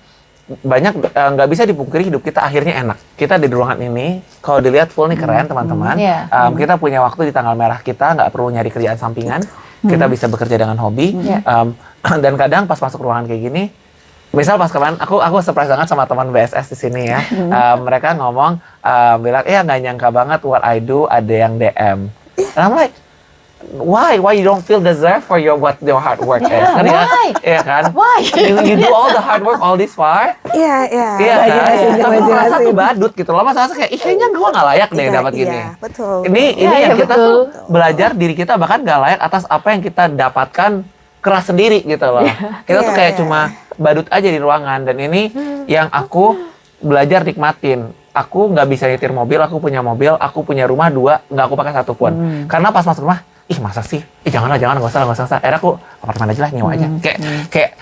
banyak nggak bisa dipungkiri hidup kita akhirnya enak. Kita di ruangan ini kalau dilihat full nih keren teman-teman. Iya. Kita punya waktu di tanggal merah kita nggak perlu nyari kerjaan sampingan. Kita bisa bekerja dengan hobi. Dan kadang pas masuk ruangan kayak gini. Misal pas kemarin aku surprise banget sama teman BSS di sini ya. Mereka ngomong bilang, nggak nyangka banget what I do ada yang DM. And I'm like, why you don't feel deserve for what your hard work is? Kan ya? Why? Iya kan? Why? You do all the hard work all this far. Iya. Iya Coba kan? jelasin, coba Tapi merasa jelasin. tuh badut gitu loh. Masa kayak, kayaknya gue nggak layak deh dapat gini. Iya, betul. Ini Iya, yang kita betul. tuh belajar diri kita bahkan nggak layak atas apa yang kita dapatkan keras sendiri gitu loh. Kita tuh Iya, kayak iya. cuma badut aja di ruangan dan ini yang aku belajar nikmatin. Aku nggak bisa nyetir mobil, aku punya mobil, aku punya rumah 2, nggak aku pakai satu pun. Karena pas masuk rumah, ih masa sih? Jangan, nggak usah. Akhirnya aku apartemen aja lah, nyewa aja. Kayak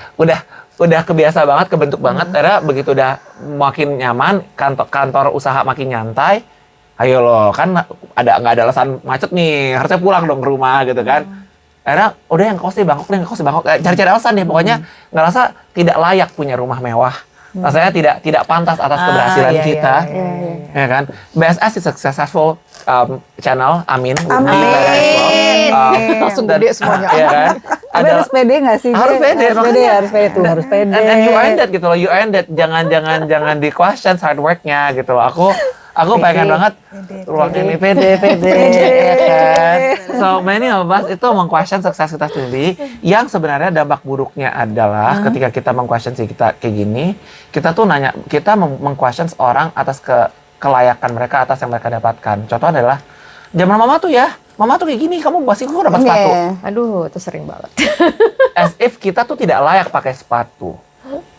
udah kebiasa banget, kebentuk banget. Akhirnya begitu udah makin nyaman, kantor usaha makin nyantai. Ayo loh, kan nggak ada alasan macet nih, harusnya pulang dong ke rumah gitu kan. Akhirnya udah yang kos di Bangkok, cari-cari alasan deh. Pokoknya ngerasa tidak layak punya rumah mewah. Rasanya tidak pantas atas keberhasilan iya, kita. iya. Ya kan? BSS is a successful channel. Amin. Amin. Langsung gede semuanya. Iya kan? Tapi harus pede nggak sih? Harus pede, harus pede tuh, harus pede. And you earned it gitu loh. You earned it. Jangan di question hard work-nya gitu loh. Aku pengen banget ruang ini pede ya kan. So many of us itu meng-question sukses kita sendiri yang sebenarnya dampak buruknya adalah ketika kita meng-question si kita kayak gini, kita tuh meng-question orang atas kelayakan mereka atas yang mereka dapatkan. Contoh adalah zaman mama tuh kayak gini, kamu pasti kok dapat sepatu. Aduh, itu sering banget. As if kita tuh tidak layak pakai sepatu.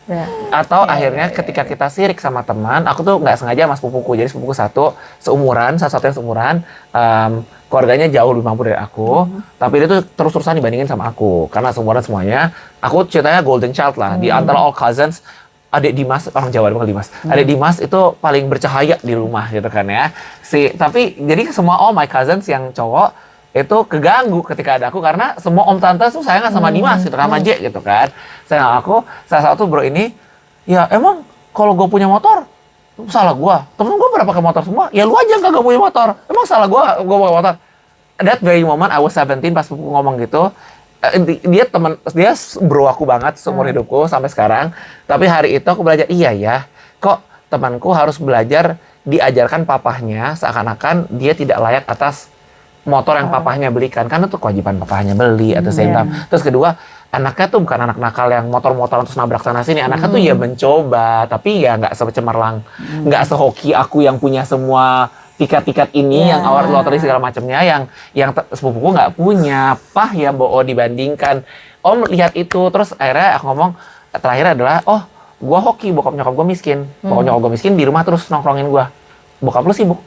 Ya. Atau akhirnya ketika kita sirik sama teman, aku tuh nggak sengaja sama sepupuku. Jadi sepupuku seumuran, satu-satunya seumuran, keluarganya jauh lebih mampu dari aku, tapi dia tuh terus-terusan dibandingin sama aku. Karena seumuran semuanya, aku ceritanya golden child lah. Di antara all cousins, adik Dimas, orang Jawa bukan Dimas. Adik Dimas itu paling bercahaya di rumah gitu kan ya. Tapi jadi semua all my cousins yang cowok, itu keganggu ketika ada aku karena semua om tante tuh sayang sama Dimas gitu, sama J gitu kan. Sayang aku, salah satu bro ini, ya emang kalau gue punya motor, salah gue. Temen gue pada pakai motor semua, ya lu aja kagak punya motor. Emang salah gue pakai motor. That very moment I was 17 pas aku ngomong gitu, dia bro aku banget seumur hidupku sampai sekarang. Tapi hari itu aku belajar, iya ya, kok temanku harus belajar diajarkan papahnya seakan-akan dia tidak layak atas motor yang papahnya belikan, kan itu kewajiban papahnya beli atau same time. Terus kedua, anaknya tuh bukan anak nakal yang motor-motoran terus nabrak sana sini. Anaknya tuh ya mencoba, tapi ya nggak secemerlang, nggak sehoki aku yang punya semua tiket-tiket ini, yang awal loteri segala macamnya, yang sepupuku nggak punya. Pah ya Bo dibandingkan. Om lihat itu, terus akhirnya aku ngomong terakhir adalah, oh gua hoki bokap nyokap gua miskin, bokap nyokap gua miskin di rumah terus nongkrongin gua. Bokap lu sibuk.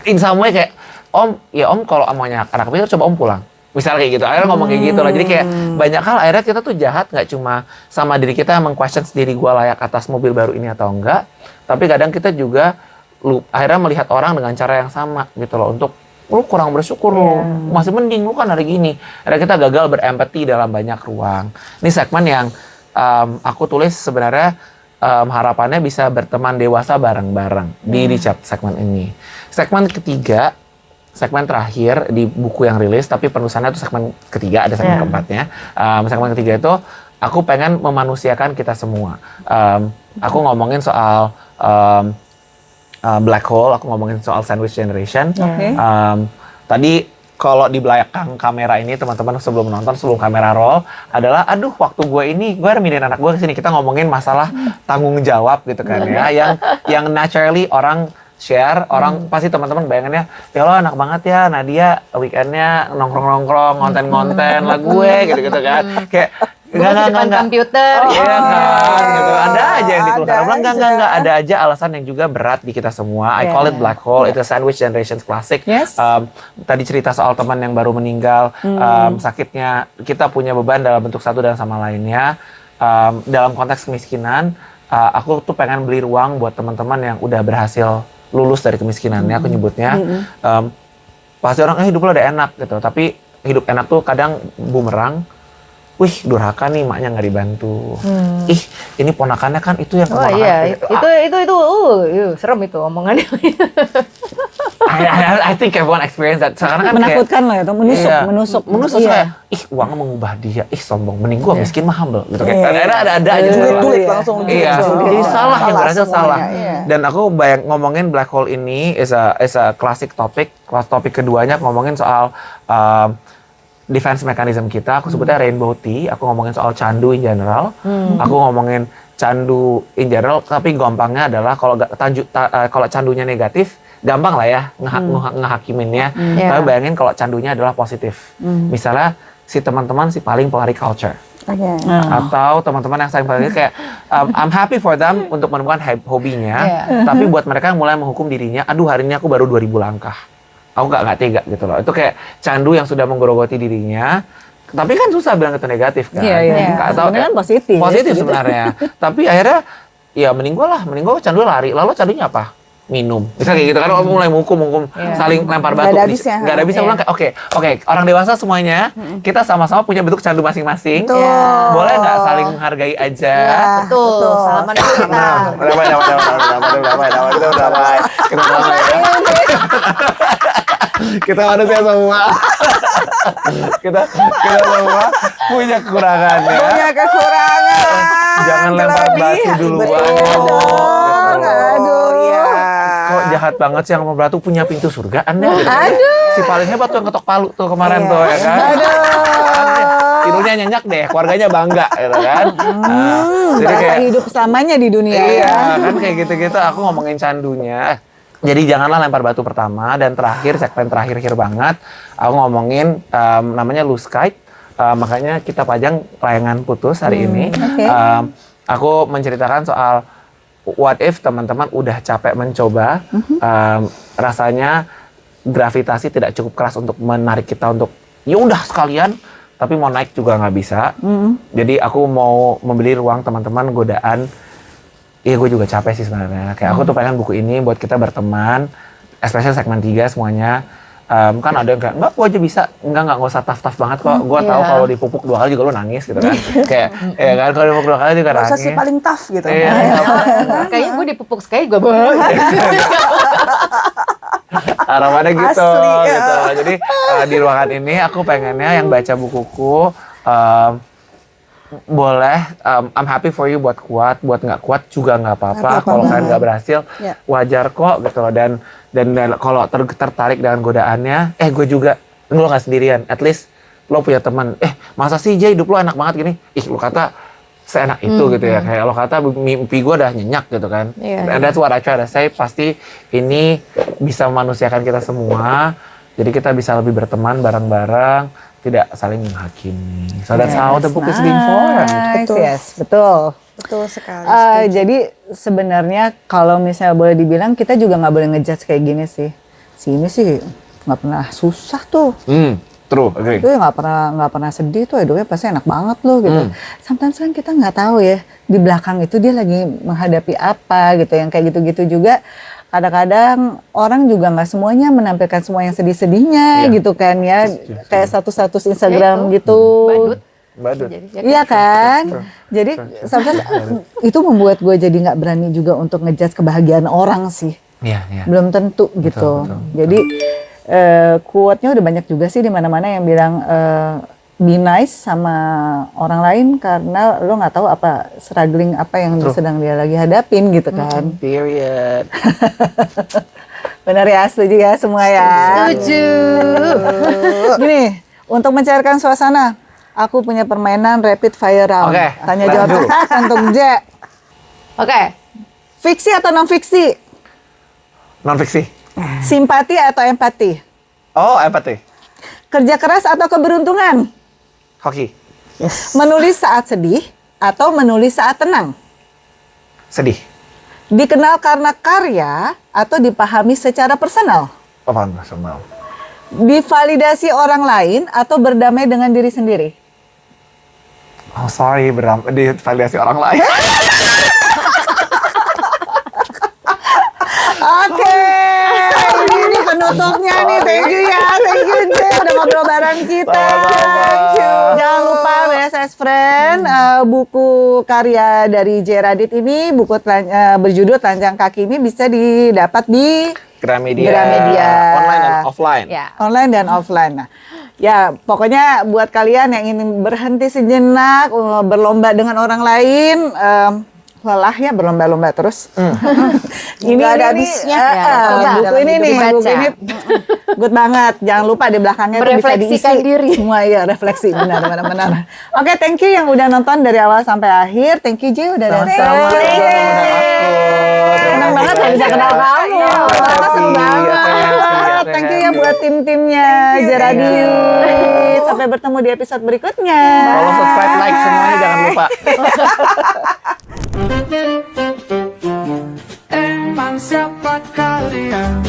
In some way kayak Om kalau maunya anak pintar coba Om pulang. Misalnya kayak gitu, akhirnya ngomong kayak gitu lah. Jadi kayak banyak hal akhirnya kita tuh jahat nggak cuma sama diri kita yang meng-question sendiri gue layak atas mobil baru ini atau enggak. Tapi kadang kita juga akhirnya melihat orang dengan cara yang sama gitu loh. Untuk lu kurang bersyukur lu, masih mending lu kan hari gini. Akhirnya kita gagal berempati dalam banyak ruang. Ini segmen yang aku tulis sebenarnya harapannya bisa berteman dewasa bareng-bareng di segmen ini. Segmen ketiga, segmen terakhir di buku yang rilis, tapi penulisannya itu segmen ketiga, ada segmen keempatnya. Segmen ketiga itu aku pengen memanusiakan kita semua. Aku ngomongin soal black hole, aku ngomongin soal sandwich generation. Oke. Tadi kalau di belakang kamera ini teman-teman sebelum nonton, sebelum kamera roll adalah aduh waktu gue mindahin anak gue ke sini, kita ngomongin masalah tanggung jawab gitu kan ya, yang naturally orang share, orang pasti teman-teman bayangannya ya lo anak banget ya Nadia weekendnya nongkrong-nongkrong, ngonten-ngonten lah gue gitu-gitu kan, kayak Depan komputer. Iya kan, gitu. Ada aja yang dikeluhkan. Ada Bilang enggak, ada aja alasan yang juga berat di kita semua. I call it black hole, itu sandwich generation classic. Yes. Tadi cerita soal teman yang baru meninggal, sakitnya, kita punya beban dalam bentuk satu dan sama lainnya. Dalam konteks kemiskinan, aku tuh pengen beli ruang buat teman-teman yang udah berhasil lulus dari kemiskinannya, aku nyebutnya. Pasti orang, hidup lo udah enak gitu. Tapi hidup enak tuh kadang bumerang. Wih, durhaka nih, maknya nggak dibantu. Ih, ini ponakannya kan itu yang Oh keponakan. iya, itu serem itu omongannya. I think everyone experience that. Sekarang kan Menakutkan lah itu, menusuk. menusuk Iya. kayak, ih uangnya mengubah dia, ih sombong, mending gua miskin mah humble gitu kayak. Ada aja. Tulit langsung. Iya, langsung. jadi salah yang berhasil semuanya, salah. iya. Dan aku ngomongin black hole ini is a classic topic. Topik keduanya ngomongin soal defense mechanism kita. Aku sebutnya rainbow tea. Aku ngomongin soal candu in general. Aku ngomongin candu in general. Tapi gampangnya adalah kalau candunya negatif, gampang lah ya ngehakiminnya. Tapi bayangin kalau candunya adalah positif. Misalnya si teman-teman si paling pelari culture. Atau teman-teman yang saling pelari kayak I'm happy for them untuk menemukan hobinya. Tapi buat mereka yang mulai menghukum dirinya, aduh hari ini aku baru 2000 langkah. Aku nggak tega gitu loh. Itu kayak candu yang sudah menggerogoti dirinya. Tapi kan susah bilang itu negatif kan. Iya. Atau Sebenarnya kan positif. Positif sebenarnya. Tapi akhirnya ya mending gue candu lari. Lalu candunya apa? Minum. Misalnya kayak gitu kan orang mulai menghukum saling lempar batu. Nggak ada habisnya. Nggak ada habisnya. Ulang kayak oke, orang dewasa semuanya kita sama-sama punya bentuk candu masing-masing. Betul. Boleh nggak saling menghargai aja? Betul. Salaman dulu kita. Damai. Kita manusia semua. kita semua punya kekurangannya. Punya kekurangan. Jangan lempar batu duluan. Aduh, iya. Kok jahat banget sih yang lempar batu, punya pintu surga Anda? Gitu. Si paling hebat tuh yang ketok palu tuh kemarin tuh ya kan. Tidurnya nyenyak deh, keluarganya bangga gitu kan. Jadi Merasa kayak hidup selamanya di dunia. iya kan kayak gitu-gitu. Aku ngomongin candunya. Jadi janganlah lempar batu pertama dan terakhir, segmen terakhir banget. Aku ngomongin namanya loose kite. Makanya kita pajang layangan putus hari ini. Oke. Aku menceritakan soal what if teman-teman udah capek mencoba, rasanya gravitasi tidak cukup keras untuk menarik kita untuk ya udah sekalian, tapi mau naik juga nggak bisa. Jadi aku mau membeli ruang teman-teman godaan. Iya, gue juga capek sih sebenarnya. Kayak aku tuh pengen buku ini buat kita berteman, especially segmen 3 semuanya. Kan ada yang kayak, enggak, gue aja bisa. Enggak usah tough banget kok. Gue tahu kalau dipupuk 2 kali juga lo nangis gitu kan. Kayak, ya kan, kalau dipupuk 2 kali juga Gak usah nangis. sih paling tough gitu. Iya. Kayaknya gue dipupuk sekali juga banget. Harapannya gitu. Asli, ya. Gitu. Jadi di ruangan ini aku pengennya yang baca bukuku, boleh, I'm happy for you buat kuat, buat nggak kuat juga nggak apa-apa. Kalau kalian nggak berhasil, Ya. wajar kok gitu loh. Dan kalau tertarik dengan godaannya, gue juga, lo nggak sendirian. At least lo punya teman. Masa sih Jay hidup lo enak banget gini? Lo kata seenak itu gitu ya. Kayak lo kata mimpi gue udah nyenyak gitu kan. Iya, And that's what I try to say. Pasti ini bisa memanusiakan kita semua. Jadi kita bisa lebih berteman bareng-bareng, tidak saling menghakimi. So that's how the book is being formed. Nice, Betul. yes, betul. Betul sekali. Jadi sebenarnya kalau misalnya boleh dibilang kita juga nggak boleh ngejudge kayak gini sih. Si ini sih nggak pernah susah tuh. True, agree. Itu nggak pernah sedih tuh, hidupnya pasti enak banget loh gitu. Sometimes kan kita nggak tahu ya di belakang itu dia lagi menghadapi apa gitu, yang kayak gitu-gitu juga. Kadang-kadang orang juga nggak semuanya menampilkan semua yang sedih-sedihnya Iya. gitu kan ya, kayak status-status Instagram Ya itu. gitu. Badut. Iya kan? Jadi sometimes itu membuat gue jadi nggak berani juga untuk ngejudge kebahagiaan orang sih. Iya. Belum tentu gitu. betul. Jadi quote-nya udah banyak juga sih di mana-mana yang bilang be nice sama orang lain karena lo nggak tahu apa struggling apa yang True. sedang dia lagi hadapin gitu kan. Period. Benar ya, setuju ya semua ya. Setuju. Gini, untuk mencairkan suasana, aku punya permainan rapid fire round. Oke, Tanya let's jawab do. untuk J. Oke. Fiksi atau non fiksi? Non fiksi. Simpati atau empati? Oh, empati. Kerja keras atau keberuntungan? Hoki. Menulis saat sedih atau menulis saat tenang? Sedih. Dikenal karena karya atau dipahami secara personal? Apaan personal? Divalidasi orang lain atau berdamai dengan diri sendiri? Oh sorry, divalidasi orang lain. Oke, ini penutupnya nih. Thank you ya, thank you J udah ngobrol bareng kita. Sama-sama. Jangan lupa BSS Friend, buku karya dari J Radit ini, buku berjudul Telanjang Kaki ini bisa didapat di Gramedia. Gramedia. Online dan offline. Ya. online dan offline. Nah, ya pokoknya buat kalian yang ingin berhenti sejenak, berlomba dengan orang lain, lelah ya berlomba-lomba terus. Ini Nggak ada nih, habisnya. Coba buku dalam ini hidup nih, dibaca. buku ini good banget. Jangan lupa di belakangnya tuh bisa Merefleksikan diisi diri. semua ya, refleksi benar. Oke, thank you yang udah nonton dari awal sampai akhir. Thank you J udah datang. Sama-sama. Thank you. Senang Senang banget ya bisa kenal kamu. Iya, Ternyata senang happy, banget. happy, Thank you ya happy. buat tim-timnya Jeradiu. Sampai bertemu di episode berikutnya. Follow, subscribe, like semuanya jangan lupa. Emang siapa kalian?